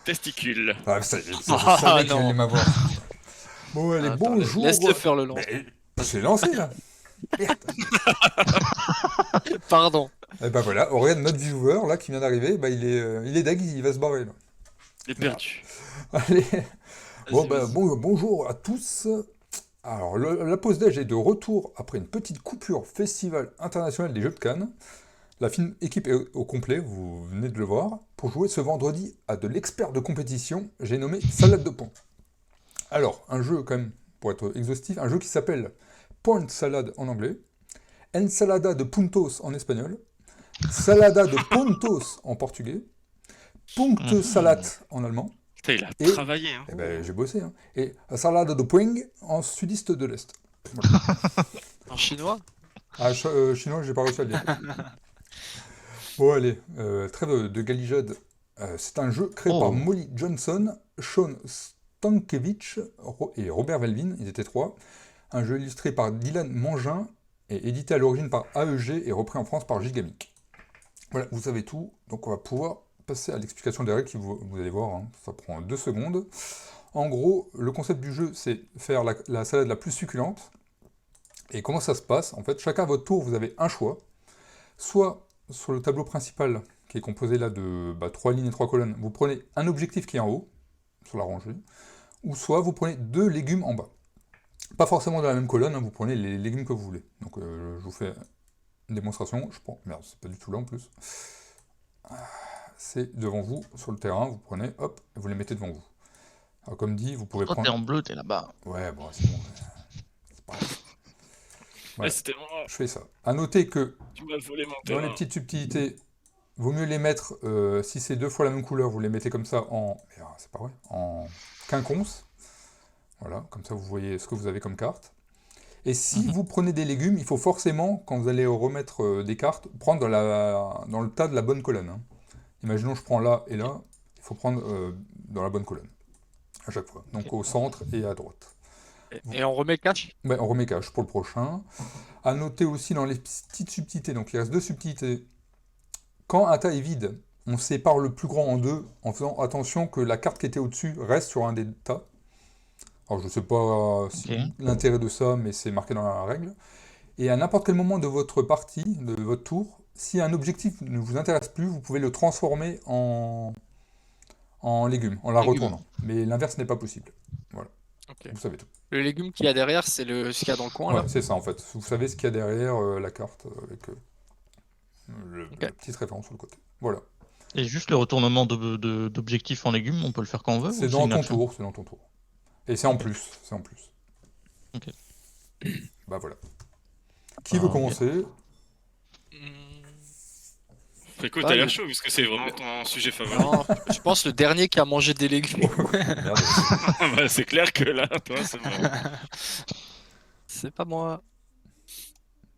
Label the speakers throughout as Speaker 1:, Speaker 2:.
Speaker 1: Testicules.
Speaker 2: Ah, ça y est, je
Speaker 3: Ah,
Speaker 2: savais qu'il
Speaker 3: non.
Speaker 2: allait m'avoir. Bon, allez,
Speaker 3: Attends,
Speaker 2: bonjour.
Speaker 3: laisse-le faire le lance.
Speaker 2: Mais je l'ai lancé là. Merde.
Speaker 3: Pardon.
Speaker 2: Et bah voilà, regarde notre viewer là qui vient d'arriver, bah il est deg, il va se barrer là.
Speaker 1: Il est perdu.
Speaker 2: Allez. Bon
Speaker 3: Vas-y,
Speaker 2: bah
Speaker 3: vas-y.
Speaker 2: bonjour à tous. Alors la pause déj est de retour après une petite coupure festival international des Jeux de Cannes. La fine équipe est au complet, vous venez de le voir. Pour jouer ce vendredi à de l'expert de compétition, j'ai nommé Salade de Pont. Alors, un jeu quand même, pour être exhaustif, un jeu qui s'appelle Point Salad en anglais, Ensalada de Puntos en espagnol, Salada de Pontos en portugais, Punkt Salat en allemand,
Speaker 1: Putain, il a
Speaker 2: et,
Speaker 1: travaillé, hein.
Speaker 2: eh ben, j'ai bossé, hein, et Salada de Puing en sudiste de l'Est.
Speaker 3: En chinois?
Speaker 2: Ah, chinois, j'ai pas réussi à le dire. Bon, allez, trêve de galijade. C'est un jeu créé par Molly Johnson, Sean Stankiewicz et Robert Velvin, ils étaient trois. Un jeu illustré par Dylan Mangin et édité à l'origine par AEG et repris en France par Gigamic. Voilà, vous savez tout, donc on va pouvoir passer à l'explication des règles, vous allez voir, hein, ça prend 2 secondes. En gros, le concept du jeu, c'est faire la salade la plus succulente. Et comment ça se passe? En fait, chacun à votre tour, vous avez un choix. Soit sur le tableau principal, qui est composé là de 3 lignes et 3 colonnes, vous prenez un objectif qui est en haut, sur la rangée, ou soit vous prenez 2 légumes en bas. Pas forcément dans la même colonne, hein, vous prenez les légumes que vous voulez. Donc je vous fais une démonstration, je prends... Merde, c'est pas du tout là en plus. C'est devant vous, sur le terrain, vous prenez, hop, et vous les mettez devant vous. Alors comme dit, vous pouvez
Speaker 4: Toi,
Speaker 2: prendre...
Speaker 4: t'es en bleu, t'es là-bas.
Speaker 2: Ouais, bon, c'est bon. C'est pas grave.
Speaker 1: Ouais, c'était moi.
Speaker 2: Je fais ça. À noter que
Speaker 1: Tu m'as volé mon
Speaker 2: dans
Speaker 1: terrain.
Speaker 2: les petites subtilités, vaut mieux les mettre, si c'est 2 fois la même couleur, vous les mettez comme ça en... c'est pas vrai, en quinconce. Voilà, comme ça vous voyez ce que vous avez comme carte. Et si vous prenez des légumes, il faut forcément, quand vous allez remettre des cartes, prendre dans le tas de la bonne colonne. Hein. Imaginons je prends là et là, il faut prendre dans la bonne colonne. À chaque fois. Donc au centre et à droite.
Speaker 3: Et on remet cash?
Speaker 2: Ouais, on remet cache pour le prochain. À noter aussi dans les petites subtilités, donc il reste 2 subtilités. Quand un tas est vide, on sépare le plus grand en 2 en faisant attention que la carte qui était au-dessus reste sur un des tas. Alors je sais pas l'intérêt de ça, mais c'est marqué dans la règle. Et à n'importe quel moment de votre partie, de votre tour, si un objectif ne vous intéresse plus, vous pouvez le transformer en légume, en la retournant. Mais l'inverse n'est pas possible. Voilà.
Speaker 3: Ok.
Speaker 2: Vous savez tout.
Speaker 3: Le légume qu'il y a derrière, c'est ce qu'il y a dans le coin,
Speaker 2: Ouais,
Speaker 3: là?
Speaker 2: c'est ça en fait. Vous savez ce qu'il y a derrière la carte avec la petite référence sur le côté. Voilà.
Speaker 4: Et juste le retournement d'objectifs en légumes, on peut le faire quand on veut?
Speaker 2: C'est
Speaker 4: ou
Speaker 2: dans
Speaker 4: une
Speaker 2: ton
Speaker 4: action
Speaker 2: tour, c'est dans ton tour. Et c'est en plus, c'est en plus.
Speaker 4: Ok.
Speaker 2: Bah voilà. Qui veut commencer?
Speaker 1: Fréco,
Speaker 3: Ah,
Speaker 1: t'as l'air
Speaker 3: le-
Speaker 1: chaud, puisque c'est vraiment ton sujet favori.
Speaker 3: Non, je pense le dernier qui a mangé des légumes.
Speaker 2: Merde.
Speaker 1: Bah, c'est clair que là, toi, c'est bon.
Speaker 3: C'est pas moi.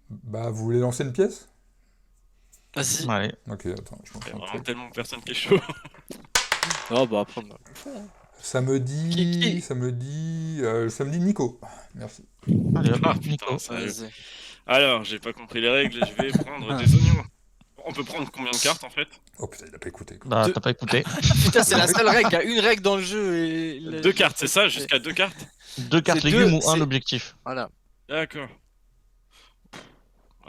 Speaker 2: Bah vous voulez lancer une pièce?
Speaker 3: Vas-y.
Speaker 4: Allez.
Speaker 2: Ok, attends, je
Speaker 1: Il y a
Speaker 2: pense un
Speaker 1: vraiment
Speaker 2: truc.
Speaker 1: tellement personne qui est chaud.
Speaker 3: Oh bah après on a-
Speaker 2: Samedi,
Speaker 3: Qui
Speaker 2: samedi Nico. Merci.
Speaker 4: Allez hop,
Speaker 1: Ah
Speaker 4: Nico.
Speaker 1: putain, sérieux.
Speaker 3: Vas-y.
Speaker 1: Alors, j'ai pas compris les règles, je vais prendre des oignons. On peut prendre combien de cartes en fait?
Speaker 2: Oh putain, il a pas écouté. Quoi.
Speaker 4: Bah,
Speaker 3: Deux.
Speaker 4: t'as pas écouté.
Speaker 3: Putain, c'est la seule règle. Il y a une règle dans le jeu et.
Speaker 1: 2 cartes, c'est ça? Jusqu'à 2 cartes?
Speaker 4: 2 cartes
Speaker 3: C'est
Speaker 4: légumes
Speaker 3: deux,
Speaker 4: ou un
Speaker 3: c'est-
Speaker 4: objectif.
Speaker 3: Voilà.
Speaker 1: D'accord.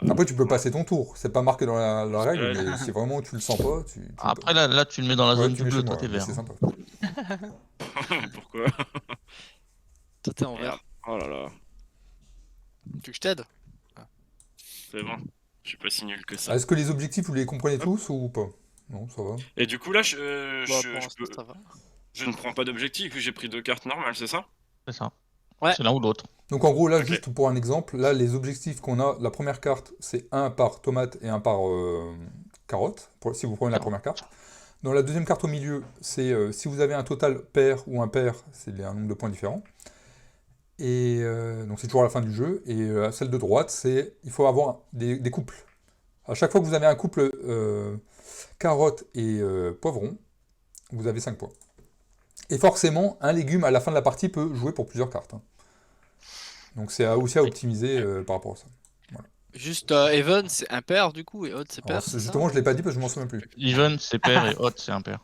Speaker 2: Après, tu peux passer ton tour. C'est pas marqué dans la règle,
Speaker 1: Ouais.
Speaker 2: mais si vraiment tu le sens pas, tu
Speaker 4: Après, là, tu le mets dans la
Speaker 2: ouais,
Speaker 4: zone
Speaker 2: tu
Speaker 4: du
Speaker 2: mets
Speaker 4: bleu,
Speaker 2: chez
Speaker 4: toi,
Speaker 2: moi,
Speaker 4: t'es
Speaker 2: mais
Speaker 4: vert.
Speaker 2: c'est sympa.
Speaker 1: Pourquoi?
Speaker 3: Toi t'es en vert.
Speaker 1: Oh là là,
Speaker 3: Tu veux que je t'aide?
Speaker 1: c'est bon. Je suis pas si nul que
Speaker 2: Ah,
Speaker 1: ça.
Speaker 2: est-ce que les objectifs, vous les comprenez tous ou pas? Non, ça va.
Speaker 1: Et du coup là,
Speaker 3: Bah, pour l'instant, ça va.
Speaker 1: je ne prends pas d'objectif, j'ai pris 2 cartes normales, c'est ça?
Speaker 4: C'est ça.
Speaker 3: Ouais.
Speaker 4: C'est l'un ou l'autre.
Speaker 2: Donc en gros, là,
Speaker 1: Ok.
Speaker 2: juste pour un exemple, là, les objectifs qu'on a, la première carte, c'est un par tomate et un par carotte, si vous prenez la première carte. Dans la deuxième carte au milieu, c'est si vous avez un total pair ou impair, c'est un nombre de points différents. Et donc c'est toujours à la fin du jeu. Et celle de droite, c'est il faut avoir des couples. À chaque fois que vous avez un couple carotte et poivron, vous avez 5 points. Et forcément, un légume à la fin de la partie peut jouer pour plusieurs cartes. Hein. Donc c'est aussi à optimiser par rapport à ça.
Speaker 3: Juste Even, c'est impair du coup, et Odd, c'est pair.
Speaker 2: Alors,
Speaker 3: c'est ça?
Speaker 2: justement, je ne l'ai pas dit parce que je m'en souviens plus.
Speaker 4: Even, c'est pair et hot, c'est impair.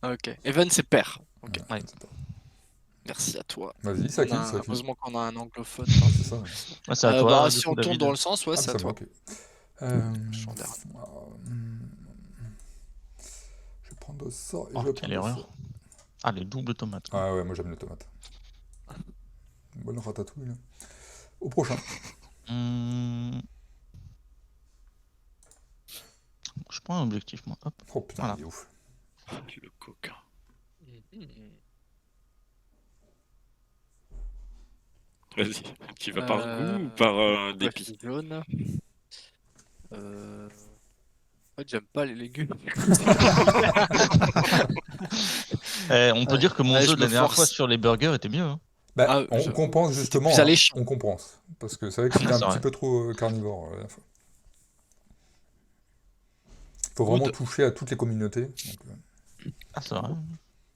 Speaker 3: Ok. Evan, c'est père. Ok.
Speaker 2: Ouais,
Speaker 4: Ouais.
Speaker 2: c'est ça.
Speaker 3: Merci à toi.
Speaker 2: Vas-y, c'est à qui?
Speaker 3: On a-
Speaker 2: C'est à qui?
Speaker 3: Heureusement qu'on a un anglophone.
Speaker 2: C'est ça.
Speaker 4: Ouais, c'est à toi, du
Speaker 3: Si
Speaker 4: coup,
Speaker 3: on tourne
Speaker 4: David.
Speaker 3: dans le sens, ouais,
Speaker 2: Ah,
Speaker 3: c'est à
Speaker 2: c'est à moi,
Speaker 3: toi.
Speaker 2: ok.
Speaker 3: Je suis en dernier.
Speaker 2: Je vais prendre ça et
Speaker 4: Oh,
Speaker 2: je vais
Speaker 4: quelle
Speaker 2: prendre ça.
Speaker 4: erreur. Ah, les doubles tomates. quoi.
Speaker 2: Ah ouais, moi j'aime les tomates. Bonne ratatouille là. Au prochain.
Speaker 4: Hum, Je prends un objectif, moi. Hop.
Speaker 2: Oh putain,
Speaker 4: Voilà.
Speaker 2: il est ouf.
Speaker 1: Le coquin. Vas-y, tu vas par goût ou par dépit?
Speaker 3: Poisson jaune. En fait, j'aime pas les légumes.
Speaker 4: On peut dire que mon
Speaker 3: Ouais,
Speaker 4: jeu
Speaker 3: je
Speaker 4: de la
Speaker 3: me
Speaker 4: dernière fois
Speaker 3: force.
Speaker 4: sur les burgers était mieux. Hein.
Speaker 2: Bah,
Speaker 3: Ah,
Speaker 2: on
Speaker 3: j'avoue,
Speaker 2: compense
Speaker 3: c'était
Speaker 2: justement,
Speaker 3: plus alléchant.
Speaker 2: on compense. Parce que c'est vrai que c'était un
Speaker 4: C'est
Speaker 2: petit
Speaker 4: vrai.
Speaker 2: peu trop carnivore la dernière fois. Il faut vraiment
Speaker 3: Good.
Speaker 2: toucher à toutes les communautés. Donc,
Speaker 4: Ah, c'est vrai.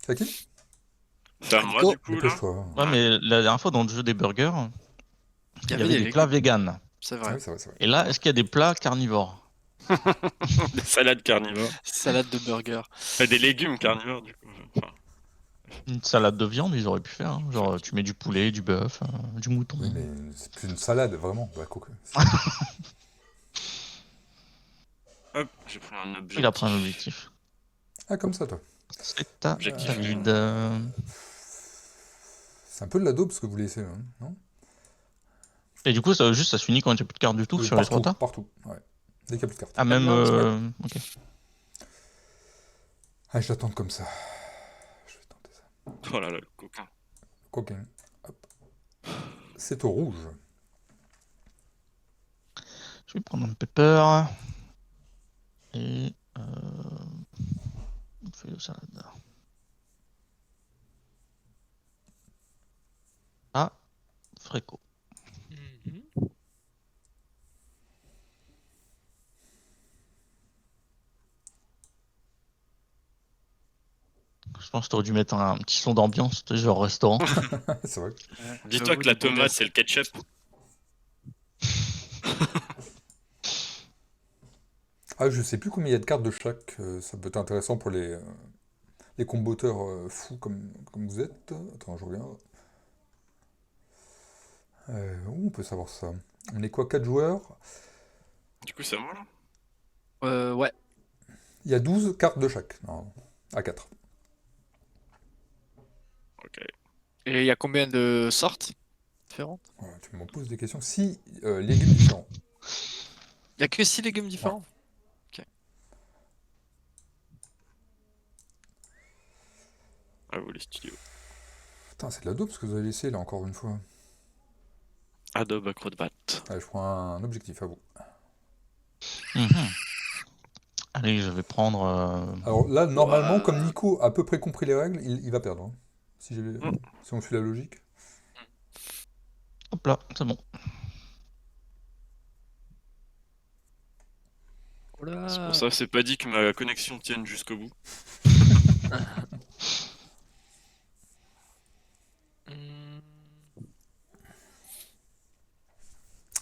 Speaker 2: c'est à qui?
Speaker 1: C'est à moi
Speaker 3: Nico.
Speaker 1: du coup là.
Speaker 2: Dépêche-toi.
Speaker 4: Ouais, mais la dernière fois, dans le jeu des burgers, il y avait des plats
Speaker 3: légumes,
Speaker 4: véganes.
Speaker 3: c'est
Speaker 2: Ah
Speaker 3: vrai.
Speaker 2: oui, c'est vrai, c'est vrai.
Speaker 4: Et là, est-ce qu'il y a des plats carnivores?
Speaker 1: Des salades carnivores.
Speaker 3: Salade de burger.
Speaker 1: Des légumes carnivores du coup. Enfin,
Speaker 4: Une salade de viande, ils auraient pu faire. Hein. Genre, tu mets du poulet, du bœuf, du mouton.
Speaker 2: Oui, mais c'est plus une salade, vraiment. Bah, quoique.
Speaker 1: hop, j'ai pris un objectif.
Speaker 4: Il a pris un objectif.
Speaker 2: Ah, comme ça, toi.
Speaker 4: C'est à
Speaker 1: Objectif.
Speaker 4: David.
Speaker 2: C'est un peu de la daube ce que vous laissez, hein, non?
Speaker 4: Et du coup, ça s'unit quand il n'y a plus de cartes du tout sur les
Speaker 2: Partout,
Speaker 4: 3 tas?
Speaker 2: partout. Ouais. Dès qu'il n'y a plus de cartes.
Speaker 4: Ah, même.
Speaker 3: Même
Speaker 4: Ok.
Speaker 2: Ah, je l'attends comme ça. Je vais tenter ça.
Speaker 1: Oh là là, le coquin.
Speaker 2: Coquin. Hop. C'est au rouge.
Speaker 4: Je vais prendre un pepper. Et. Une feuille de salade. Ah, Fréco. Je pense que tu aurais dû mettre un petit son d'ambiance, tu sais, genre restaurant.
Speaker 2: C'est vrai.
Speaker 1: Dis-toi que la tomate c'est le ketchup.
Speaker 2: Ah, je sais plus combien il y a de cartes de chaque. Ça peut être intéressant pour les comboteurs fous comme vous êtes. Attends, je regarde. Où on peut savoir ça? On est quoi, 4 joueurs?
Speaker 1: Du coup c'est à moi là.
Speaker 3: Ouais.
Speaker 2: Il y a 12 cartes de chaque. Non, à 4.
Speaker 1: Ok.
Speaker 3: Et il y a combien de sortes différentes?
Speaker 2: Voilà, tu me poses des questions. 6 légumes différents.
Speaker 3: Il y a que 6 légumes différents.
Speaker 1: À vous les studios.
Speaker 2: Putain, c'est de la dope ce que vous avez laissé là, encore une fois.
Speaker 1: Adobe Acrobat.
Speaker 2: Allez, je prends un objectif à vous.
Speaker 4: Mhm. Allez, je vais prendre.
Speaker 2: Alors là, normalement, comme Nico a à peu près compris les règles, il va perdre. Hein. Si on suit la logique.
Speaker 4: Hop là, c'est bon.
Speaker 1: C'est pour ça, c'est pas dit que ma connexion tienne jusqu'au bout.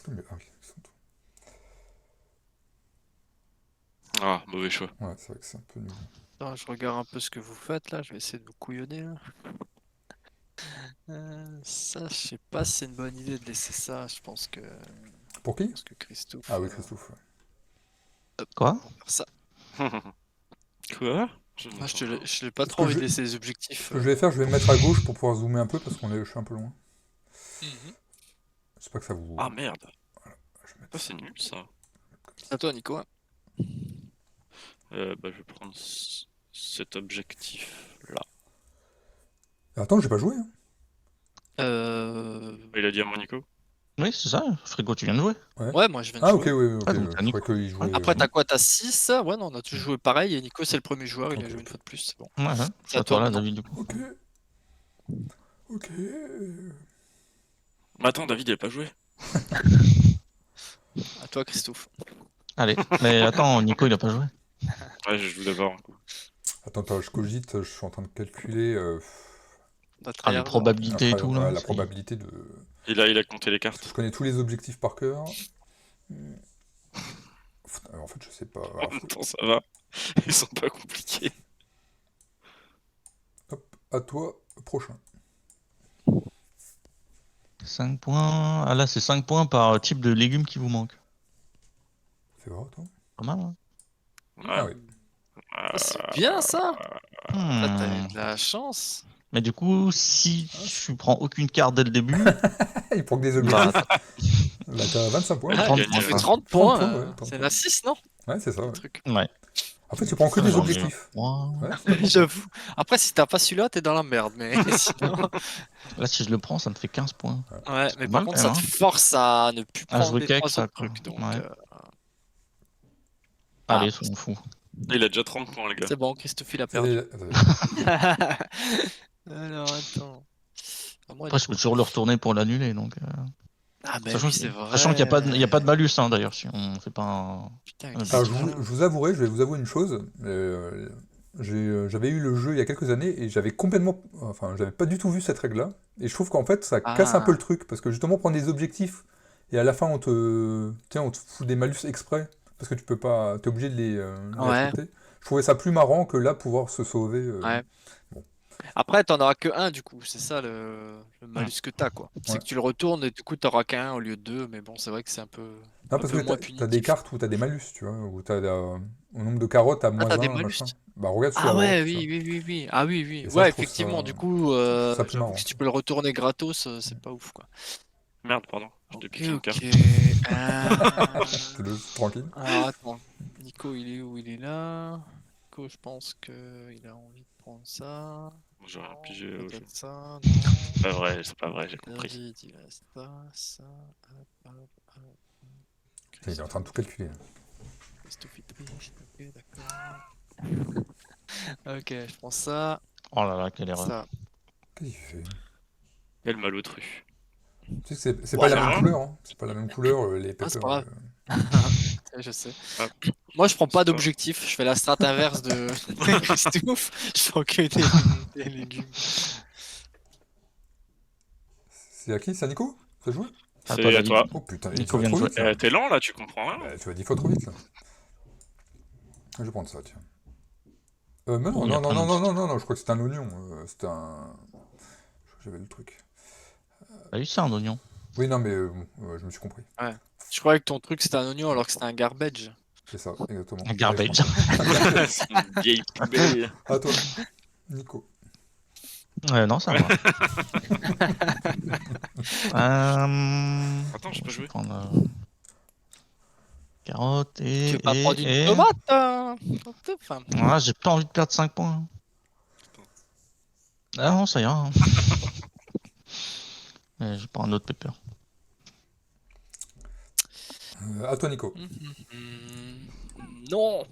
Speaker 2: Mais, ah oui, ils sont tous-
Speaker 1: Ah, mauvais choix.
Speaker 2: Ouais, c'est vrai que c'est un peu nul.
Speaker 3: Attends, je regarde un peu ce que vous faites là, je vais essayer de vous couillonner là. Ça, je sais pas si c'est une bonne idée de laisser ça, je pense que
Speaker 2: Pour qui?
Speaker 3: Christophe.
Speaker 2: Ah oui, Christophe. Ouais.
Speaker 4: Quoi?
Speaker 3: va faire ça.
Speaker 1: Quoi?
Speaker 3: Ah, je l'ai pas
Speaker 2: Ce
Speaker 3: trop
Speaker 2: que
Speaker 3: envie
Speaker 2: je-
Speaker 3: de laisser les objectifs.
Speaker 2: Ce que je vais faire, je vais me mettre à gauche pour pouvoir zoomer un peu parce je suis un peu loin. J'espère que ça vous.
Speaker 1: Ah merde.
Speaker 2: Je vais mettre
Speaker 1: Ça c'est nul ça.
Speaker 3: C'est à toi, Nico.
Speaker 1: Bah je vais prendre cet objectif là.
Speaker 2: Attends, j'ai pas joué. Hein.
Speaker 1: Il a dit à moi Nico.
Speaker 4: Oui, c'est ça. Fréco, tu viens de jouer.
Speaker 3: Ouais, moi je viens de
Speaker 2: Ah,
Speaker 3: jouer.
Speaker 2: ok, oui, ok.
Speaker 4: Ah, donc,
Speaker 2: Je
Speaker 4: t'as Nico.
Speaker 2: croyais qu'il jouait.
Speaker 3: Après, t'as quoi? T'as 6? Ouais, non, on a tous joué pareil. Et Nico, c'est le premier joueur, il a
Speaker 2: Ok,
Speaker 3: joué
Speaker 2: ok.
Speaker 3: une fois de plus, c'est bon.
Speaker 4: Ouais, ouais.
Speaker 3: C'est
Speaker 4: C'est
Speaker 3: à
Speaker 4: à
Speaker 3: toi
Speaker 4: toi là,
Speaker 3: maintenant.
Speaker 4: David, du coup.
Speaker 2: Ok. Ok.
Speaker 1: Mais attends, David il a pas joué.
Speaker 3: À toi, Christophe.
Speaker 4: Allez. Mais attends, Nico, il a pas joué.
Speaker 1: Ouais, je joue d'abord.
Speaker 2: Attends, je cogite, je suis en train de calculer
Speaker 3: T'as
Speaker 4: Ah, les
Speaker 3: tryhard.
Speaker 4: probabilités et tout, là.
Speaker 2: la
Speaker 4: ça y est.
Speaker 2: probabilité de.
Speaker 1: Il a compté les
Speaker 2: Je
Speaker 1: cartes.
Speaker 2: connais tous les objectifs par cœur. En fait, je sais pas.
Speaker 1: En même temps ça va. Ils sont pas compliqués.
Speaker 2: à toi, prochain.
Speaker 4: 5 points. Ah là, c'est 5 points par type de légumes qui vous manque.
Speaker 2: Fais voir, toi.
Speaker 4: Pas mal, hein.
Speaker 2: Ah oui.
Speaker 3: Ah, c'est bien ça. Là, t'as eu
Speaker 4: Hmm.
Speaker 3: de la chance.
Speaker 4: Mais du coup, si tu prends aucune carte dès le début,
Speaker 2: Il prend que des
Speaker 4: bah,
Speaker 2: objectifs. Bah, t'as 25 points.
Speaker 3: Ah,
Speaker 4: 30
Speaker 1: gagne,
Speaker 4: points.
Speaker 3: tu fais
Speaker 4: quoi.
Speaker 3: 30
Speaker 2: 30
Speaker 3: points.
Speaker 2: points, ouais, 30
Speaker 3: C'est
Speaker 2: points.
Speaker 3: la 6, non?
Speaker 2: Ouais, c'est ça.
Speaker 3: Le
Speaker 2: Ouais.
Speaker 3: truc.
Speaker 4: Ouais.
Speaker 2: En fait, tu prends que des
Speaker 4: J'en ai
Speaker 2: objectifs.
Speaker 4: 3.
Speaker 2: Ouais, c'est pas mal.
Speaker 3: J'avoue. Après, si t'as pas celui-là, t'es dans la merde. Mais sinon.
Speaker 4: Là, si je le prends, ça me fait 15 points.
Speaker 3: Ouais,
Speaker 4: C'est
Speaker 3: mais
Speaker 4: pas
Speaker 3: par
Speaker 4: mal,
Speaker 3: contre,
Speaker 4: quand
Speaker 3: ça
Speaker 4: même,
Speaker 3: te
Speaker 4: hein.
Speaker 3: force à ne plus
Speaker 4: À
Speaker 3: prendre
Speaker 4: jouer
Speaker 3: les
Speaker 4: qu'avec
Speaker 3: 3
Speaker 4: ça,
Speaker 3: autres
Speaker 4: quoi.
Speaker 3: trucs. Donc,
Speaker 4: Ouais.
Speaker 3: Ah,
Speaker 4: Allez, soyons fous.
Speaker 1: Il a déjà 30 points, les gars.
Speaker 3: c'est bon, Christophe, il a
Speaker 2: Ça y
Speaker 3: perdu.
Speaker 2: est, attendez.
Speaker 3: Alors, attends. À moi,
Speaker 4: Après,
Speaker 3: du
Speaker 4: je
Speaker 3: coup.
Speaker 4: peux toujours le retourner pour l'annuler, donc.
Speaker 3: Ah, ben
Speaker 4: Sachant,
Speaker 3: oui, c'est vrai.
Speaker 4: sachant qu'il n'y a pas de malus, hein, d'ailleurs, si on fait pas un.
Speaker 3: Putain,
Speaker 4: un
Speaker 3: qu'est-ce
Speaker 2: Alors,
Speaker 3: qu'il
Speaker 4: objectif.
Speaker 3: fait là
Speaker 2: je vous avouerai, je vais vous avouer une chose. J'avais eu le jeu il y a quelques années et j'avais complètement. Enfin, j'avais pas du tout vu cette règle-là. Et je trouve qu'en fait, ça casse un peu le
Speaker 3: Ah,
Speaker 2: truc. Parce que justement, prendre des objectifs et à la fin, on te fout des malus exprès. Parce que tu peux pas. T'es obligé de les
Speaker 3: ouais,
Speaker 2: respecter. Je trouvais ça plus marrant que là, pouvoir se sauver.
Speaker 3: ouais.
Speaker 2: Bon.
Speaker 3: Après, t'en auras que un, du coup. C'est ça le
Speaker 4: Hmm.
Speaker 3: malus que t'as, quoi. C'est
Speaker 2: Ouais.
Speaker 3: que tu le retournes et du coup, t'auras qu'un au lieu de deux. Mais bon, c'est vrai que c'est
Speaker 2: Non,
Speaker 3: un
Speaker 2: parce
Speaker 3: peu
Speaker 2: que
Speaker 3: moins
Speaker 2: t'as des
Speaker 3: punitif.
Speaker 2: cartes où t'as des malus, tu vois. Où t'as au nombre de carottes, t'as
Speaker 3: Ah,
Speaker 2: moins
Speaker 3: t'as des
Speaker 2: 1,
Speaker 3: malus?
Speaker 2: machin. Bah, regarde celui à
Speaker 3: Ah ouais,
Speaker 2: droite, tu vois.
Speaker 3: oui, oui, oui, oui. Ah oui, oui.
Speaker 2: Et ça,
Speaker 3: Ouais,
Speaker 2: je trouve
Speaker 3: effectivement, du coup,
Speaker 2: ça plus
Speaker 3: j'avoue
Speaker 2: marrant.
Speaker 3: que si tu peux le retourner gratos, c'est pas ouf, quoi.
Speaker 1: Merde, pardon. Je t'ai
Speaker 3: Ok,
Speaker 1: piqué une carte.
Speaker 3: ok.
Speaker 2: Tu le tranquille.
Speaker 3: Alors, attends. Nico, il est où? Il est là. Nico, je pense que il a envie de prendre ça.
Speaker 1: J'ai rien
Speaker 3: Non,
Speaker 1: pigé au jeu.
Speaker 3: peut-être ça, non.
Speaker 1: C'est pas vrai, j'ai compris.
Speaker 3: David, il a ça, hop, hop, hop.
Speaker 2: Putain, il est en train de tout calculer.
Speaker 3: Christophe, il triche, ok, d'accord. Ok, je prends ça,
Speaker 4: Oh là là, quelle erreur.
Speaker 3: ça.
Speaker 2: Qu'est-ce qu'il fait?
Speaker 1: Quel malotru.
Speaker 2: Tu sais que c'est pas
Speaker 3: Voilà.
Speaker 2: la même couleur, hein. C'est pas la même couleur, les
Speaker 3: Ah, c'est
Speaker 2: peppers.
Speaker 3: pas grave. Je sais.
Speaker 1: Ah,
Speaker 3: Moi, je prends pas
Speaker 1: c'est pas-
Speaker 3: d'objectif. Je fais la strat inverse de Christophe. Je prends que des légumes.
Speaker 2: C'est à qui? C'est à Nico? Ça joue?
Speaker 4: À toi,
Speaker 1: C'est à
Speaker 4: David.
Speaker 1: toi.
Speaker 2: Oh putain,
Speaker 4: Nico
Speaker 2: tu vas
Speaker 4: vient de
Speaker 2: trop
Speaker 4: jouer.
Speaker 2: vite là.
Speaker 1: T'es lent là, tu comprends rien.
Speaker 2: Bah, tu vas 10 fois trop vite là. Je vais prendre ça, tiens. Mais non,
Speaker 4: Oh, il y a
Speaker 2: non, non,
Speaker 4: plein
Speaker 2: non,
Speaker 4: de
Speaker 2: non,
Speaker 4: petits
Speaker 2: non, non, non, je crois que c'était un oignon. C'était un. Je crois que j'avais le truc.
Speaker 4: Ah oui, c'est un oignon.
Speaker 2: Oui, non, mais je me suis compris.
Speaker 3: Je croyais que ton truc c'était un oignon alors que c'était un garbage.
Speaker 2: C'est ça, exactement.
Speaker 4: Un garbage.
Speaker 1: C'est une vieille poubelle.
Speaker 2: À toi, Nico.
Speaker 4: Non, ça va.
Speaker 1: Attends, je peux
Speaker 4: vais
Speaker 1: jouer.
Speaker 4: prendre carotte
Speaker 3: Tu
Speaker 4: et.
Speaker 3: veux pas prendre une
Speaker 4: et...
Speaker 3: tomate enfin,
Speaker 4: Ah, j'ai pas envie de perdre 5 points. Ah non, ça ira. Hein. Mais j'ai pas un autre pepper.
Speaker 2: À toi, Nico.
Speaker 3: Non,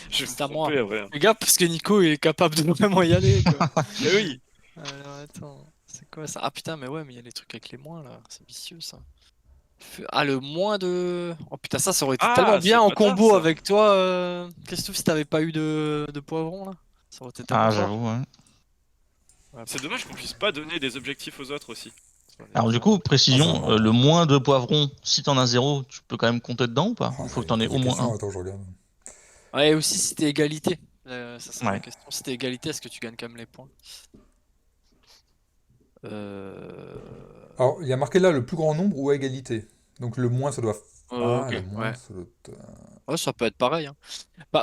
Speaker 1: Je vais
Speaker 3: C'est à
Speaker 1: me
Speaker 3: moi.
Speaker 1: tromper après.
Speaker 3: fais gaffe parce que Nico il est capable de vraiment y aller. Quoi.
Speaker 1: Mais oui.
Speaker 3: Alors attends, c'est quoi ça? Ah putain, mais ouais, mais il y a les trucs avec les moins là, c'est vicieux ça. Ah, le moins de. Oh putain, ça aurait été
Speaker 1: Ah,
Speaker 3: tellement
Speaker 1: c'est
Speaker 3: bien en
Speaker 1: pas mal,
Speaker 3: combo
Speaker 1: ça.
Speaker 3: avec toi, Christophe, si t'avais pas eu de poivron là. Ça aurait été tellement
Speaker 4: Ah,
Speaker 3: fort.
Speaker 4: j'avoue, ouais.
Speaker 3: Ouais,
Speaker 1: C'est dommage qu'on puisse pas donner des objectifs aux autres aussi.
Speaker 4: Alors, du coup, précision,
Speaker 2: Ah, ça va.
Speaker 4: le moins de poivrons, si t'en as 0, tu peux quand même compter dedans ou pas?
Speaker 2: Ah,
Speaker 4: Ou faut que
Speaker 2: il
Speaker 4: t'en
Speaker 2: me
Speaker 4: aies
Speaker 2: pose
Speaker 4: au
Speaker 2: des
Speaker 4: moins
Speaker 2: questions,
Speaker 4: un?
Speaker 2: attends, je regarde.
Speaker 3: Ouais, et aussi si t'es égalité. Ça serait la
Speaker 4: Ouais.
Speaker 3: question. Si t'es égalité, est-ce que tu gagnes quand même les points?
Speaker 2: Alors, il y a marqué là le plus grand nombre ou à égalité. Donc le moins, ça doit. Ah,
Speaker 3: Ok,
Speaker 2: le moins,
Speaker 3: ouais.
Speaker 2: ça doit être.
Speaker 3: Ouais, ça peut être pareil. Hein.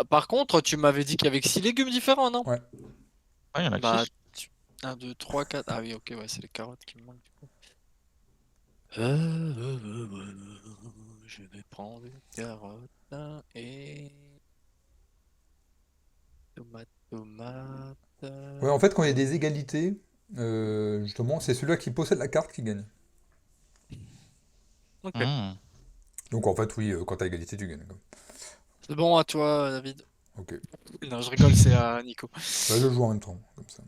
Speaker 3: Par contre, tu m'avais dit qu'il y avait que 6 légumes différents, non?
Speaker 2: Ouais.
Speaker 4: Ouais, il y en a que
Speaker 3: Bah,
Speaker 4: 6.
Speaker 3: 1, 2, 3, 4. Ah oui, ok, ouais, c'est les carottes qui me manquent du coup. Je vais prendre une carotte hein, et. Tomate.
Speaker 2: Ouais, en fait, quand il y a des égalités, justement, c'est celui-là qui possède la carte qui gagne.
Speaker 3: Ok.
Speaker 4: Hmm.
Speaker 2: Donc en fait, oui, quand t'as égalité, tu gagnes. Quoi.
Speaker 3: C'est bon à toi, David.
Speaker 2: Ok.
Speaker 3: Non, je rigole, c'est à Nico.
Speaker 2: Bah, je joue en même temps, comme ça.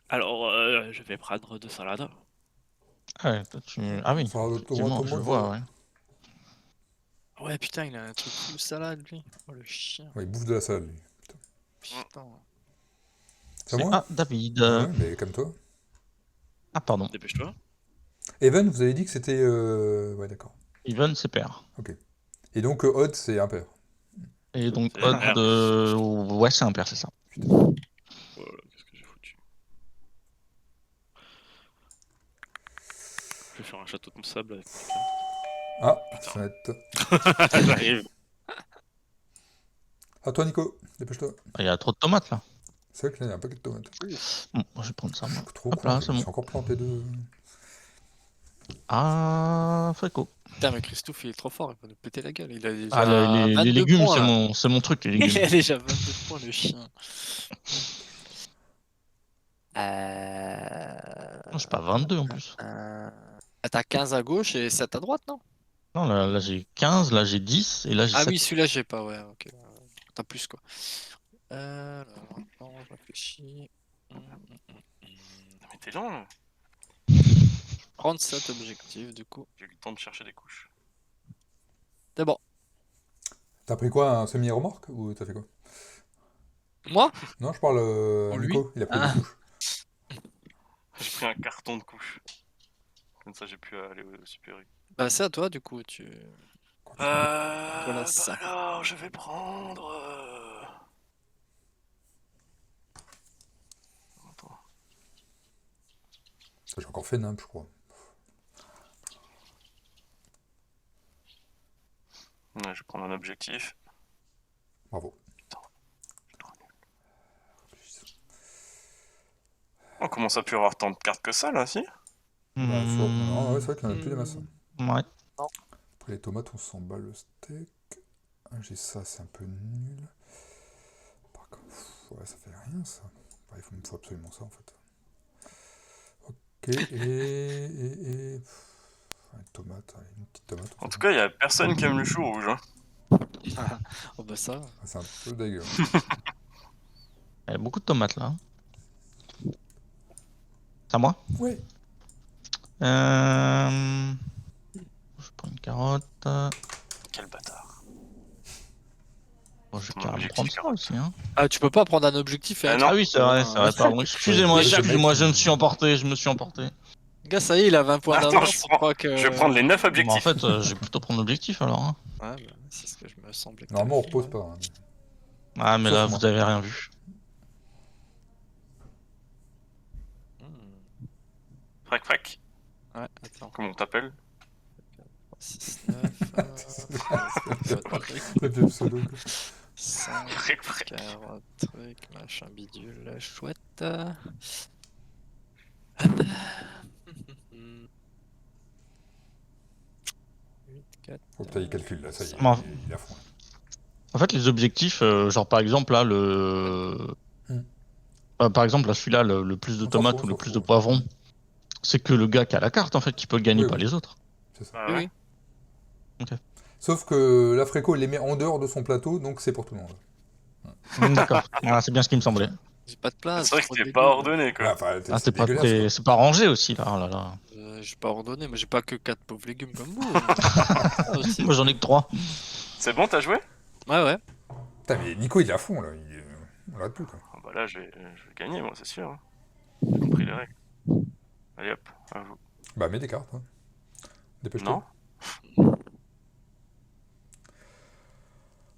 Speaker 1: Alors, je vais prendre de salade.
Speaker 4: Ah, ouais, toi, ah oui,
Speaker 2: Ça sera
Speaker 4: effectivement, je vois, ouais.
Speaker 3: Ouais, putain, il a un truc full salade, lui. Oh, le chien.
Speaker 2: Ouais, il bouffe de la salade, lui.
Speaker 3: Putain.
Speaker 2: C'est à moi?
Speaker 4: Ah, David.
Speaker 2: Ouais, mais comme toi.
Speaker 4: Ah, pardon.
Speaker 1: Dépêche-toi.
Speaker 2: Evan, vous avez dit que c'était. Ouais, d'accord.
Speaker 4: Even, c'est pair.
Speaker 2: Et donc, Odd, c'est impair.
Speaker 4: Et donc,
Speaker 1: C'est
Speaker 4: Odd
Speaker 1: pair.
Speaker 4: de. Ouais, c'est un pair, c'est ça.
Speaker 1: Je vais faire un château de sable avec
Speaker 2: Ah, ça va être...
Speaker 1: J'arrive.
Speaker 2: À toi, Nico, dépêche-toi.
Speaker 4: Il y a trop de tomates là.
Speaker 2: C'est vrai que là, il y a un paquet de tomates.
Speaker 4: Bon, je vais prendre ça moi.
Speaker 2: Trop
Speaker 4: Hop
Speaker 2: con,
Speaker 4: là,
Speaker 2: je
Speaker 4: c'est
Speaker 2: me
Speaker 4: bon.
Speaker 2: suis encore planté de...
Speaker 4: Ah, Fréco.
Speaker 3: Putain, mais Christophe, il est trop fort, il va nous péter la gueule. Il a déjà
Speaker 4: Ah, les
Speaker 3: 22
Speaker 4: légumes,
Speaker 3: points, là.
Speaker 4: c'est mon truc, les
Speaker 3: Il
Speaker 4: légumes.
Speaker 3: a déjà 22 points, le chien.
Speaker 4: Non, j'ai pas 22 en plus.
Speaker 3: Ah, t'as 15 à gauche et 7 à droite, non?
Speaker 4: Non, là j'ai 15, là j'ai 10 et là j'ai
Speaker 3: Ah
Speaker 4: 7.
Speaker 3: oui, celui-là, j'ai pas, ouais, ok. T'as plus, quoi. Alors, attends, je réfléchis.
Speaker 1: Mais t'es lent, là.
Speaker 3: 37 objectifs, du coup.
Speaker 1: J'ai eu le temps de chercher des couches.
Speaker 3: C'est bon.
Speaker 2: T'as pris quoi, un semi-remorque ou t'as fait quoi?
Speaker 3: Moi?
Speaker 2: Non, je parle
Speaker 3: Pour lui
Speaker 2: Nico, il a pris
Speaker 3: Ah.
Speaker 2: des couches.
Speaker 1: J'ai pris un carton de couches. Comme ça, j'ai pu aller au Super U.
Speaker 3: Bah, c'est à toi, du coup. Voilà, ça.
Speaker 1: Alors, je vais prendre... Attends.
Speaker 2: J'ai encore fait nimp, je crois.
Speaker 1: Ouais, je vais prendre un objectif.
Speaker 2: Bravo.
Speaker 1: Je suis trop nul. On commence à plus avoir tant de cartes que ça, là, si?
Speaker 2: Bah, non, ouais, c'est vrai qu'il y en a plus des masses.
Speaker 4: Ouais.
Speaker 2: Après les tomates, on s'en bat le steak. Ah, j'ai ça, c'est un peu nul. Par contre, ouais, ça fait rien, ça. Bah, il me faut absolument ça, en fait. Ok, et... Une tomate, allez, une petite tomate.
Speaker 1: En tout cas, il y a personne qui aime le chou rouge, hein.
Speaker 3: Oh, bah, ça.
Speaker 2: Ah, c'est un peu dégueu.
Speaker 4: Il y a beaucoup de tomates là. C'est à moi?
Speaker 2: Oui.
Speaker 4: Je prends une carotte.
Speaker 1: Quel bâtard.
Speaker 4: Bon, je vais
Speaker 1: Mon
Speaker 4: carrément
Speaker 1: objectif,
Speaker 4: prendre ça
Speaker 1: carotte.
Speaker 4: aussi. Hein.
Speaker 3: Ah, tu peux pas prendre un objectif et
Speaker 1: Ah
Speaker 3: un
Speaker 1: non.
Speaker 4: Ah oui, c'est vrai, pardon. Excusez-moi,
Speaker 2: Ouais,
Speaker 4: excusez-moi,
Speaker 2: jamais.
Speaker 4: je me suis emporté, je me suis emporté.
Speaker 3: Le gars, ça y est, il a 20 points
Speaker 1: Attends,
Speaker 3: d'avance.
Speaker 1: je
Speaker 3: Je crois que.
Speaker 1: Je vais prendre les 9
Speaker 4: Bon, en
Speaker 1: objectifs.
Speaker 4: fait, je vais plutôt prendre l'objectif alors. Hein.
Speaker 3: Ouais, bah, c'est ce que je me semblais. que
Speaker 2: Normalement, on
Speaker 3: t'avais
Speaker 2: repose
Speaker 3: fait,
Speaker 2: pas. Hein.
Speaker 4: Ah, mais
Speaker 2: Sauf
Speaker 4: là,
Speaker 2: moi.
Speaker 4: vous avez rien vu.
Speaker 3: ouais.
Speaker 1: Frac, frac.
Speaker 3: Ouais, attends.
Speaker 1: Comment on t'appelle?
Speaker 3: 6, 9.
Speaker 2: Le vieux pseudo, quoi.
Speaker 3: 5,
Speaker 1: Frac, frac.
Speaker 3: carotte, truc, machin bidule, chouette.
Speaker 2: Faut que t'ailles calcul, là, ça y est,
Speaker 4: Bon.
Speaker 2: il est à fond.
Speaker 4: En fait, les objectifs, genre par exemple, là, par exemple, là, celui-là, le plus de
Speaker 2: On s'en
Speaker 4: tomates
Speaker 2: fout,
Speaker 4: ou
Speaker 2: on
Speaker 4: le
Speaker 2: s'en
Speaker 4: plus
Speaker 2: fout,
Speaker 4: de
Speaker 2: ouais.
Speaker 4: poivrons, c'est que le gars qui a la carte, en fait, qui peut le gagner,
Speaker 2: Oui,
Speaker 4: pas
Speaker 2: oui.
Speaker 4: les autres.
Speaker 2: C'est ça.
Speaker 1: Ah
Speaker 3: Oui,
Speaker 1: ouais.
Speaker 3: oui.
Speaker 2: Sauf que la Fréco, il les met en dehors de son plateau, donc c'est pour tout le monde.
Speaker 4: D'accord, voilà, c'est bien ce qui me semblait.
Speaker 3: J'ai pas de place.
Speaker 1: C'est vrai que
Speaker 3: trop
Speaker 1: c'était
Speaker 3: dégueu.
Speaker 1: pas ordonné,
Speaker 2: Ouais,
Speaker 1: quoi.
Speaker 2: enfin,
Speaker 4: Ah,
Speaker 2: c'est dégueulasse,
Speaker 4: c'est pas rangé aussi, là. Oh là, là.
Speaker 3: J'ai pas ordonné, mais j'ai pas que 4 pauvres légumes comme vous. Ah, aussi.
Speaker 4: Moi, j'en ai que 3.
Speaker 1: C'est bon, t'as joué?
Speaker 3: Ouais, ouais.
Speaker 2: quoi. Putain, mais Nico, il est à fond, là. On l'arrête plus, quoi.
Speaker 1: Ah bah là, je vais gagner, moi, c'est sûr. Hein. J'ai compris les règles. Allez hop, à vous.
Speaker 2: Bah, mets des cartes, hein. Dépêche-toi.
Speaker 1: Non?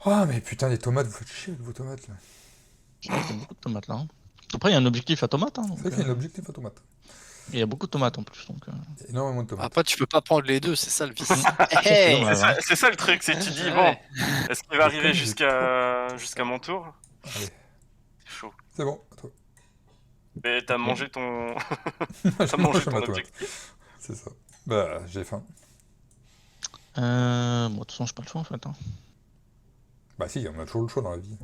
Speaker 2: Ah, mais putain, les tomates, vous faites chier avec vos tomates, là.
Speaker 4: Il y a beaucoup de tomates, là. Hein. Après, il y a un objectif à tomates. Hein, donc,
Speaker 2: C'est vrai qu'il y a un objectif à tomates.
Speaker 4: et il y a beaucoup de tomates en plus. Donc,
Speaker 2: Il y a énormément de tomates.
Speaker 3: Après, tu peux pas prendre les deux, c'est ça le vice.
Speaker 4: c'est
Speaker 3: Hey
Speaker 4: dommage. hein.
Speaker 1: C'est ça le truc, c'est que tu dis, bon,
Speaker 3: Ouais.
Speaker 1: est-ce qu'il va arriver
Speaker 2: comme
Speaker 1: jusqu'à mon tour?
Speaker 2: Allez,
Speaker 1: C'est chaud.
Speaker 2: c'est bon, à toi.
Speaker 1: Mais t'as mangé ton...
Speaker 2: J'ai
Speaker 1: T'as mangé
Speaker 2: mangé
Speaker 1: ton
Speaker 2: ma tomate.
Speaker 1: objectif.
Speaker 2: C'est ça. Bah, j'ai faim.
Speaker 4: Bon, de toute façon, j'ai pas le choix en fait. Hein.
Speaker 2: Bah si, on a toujours le choix dans la vie.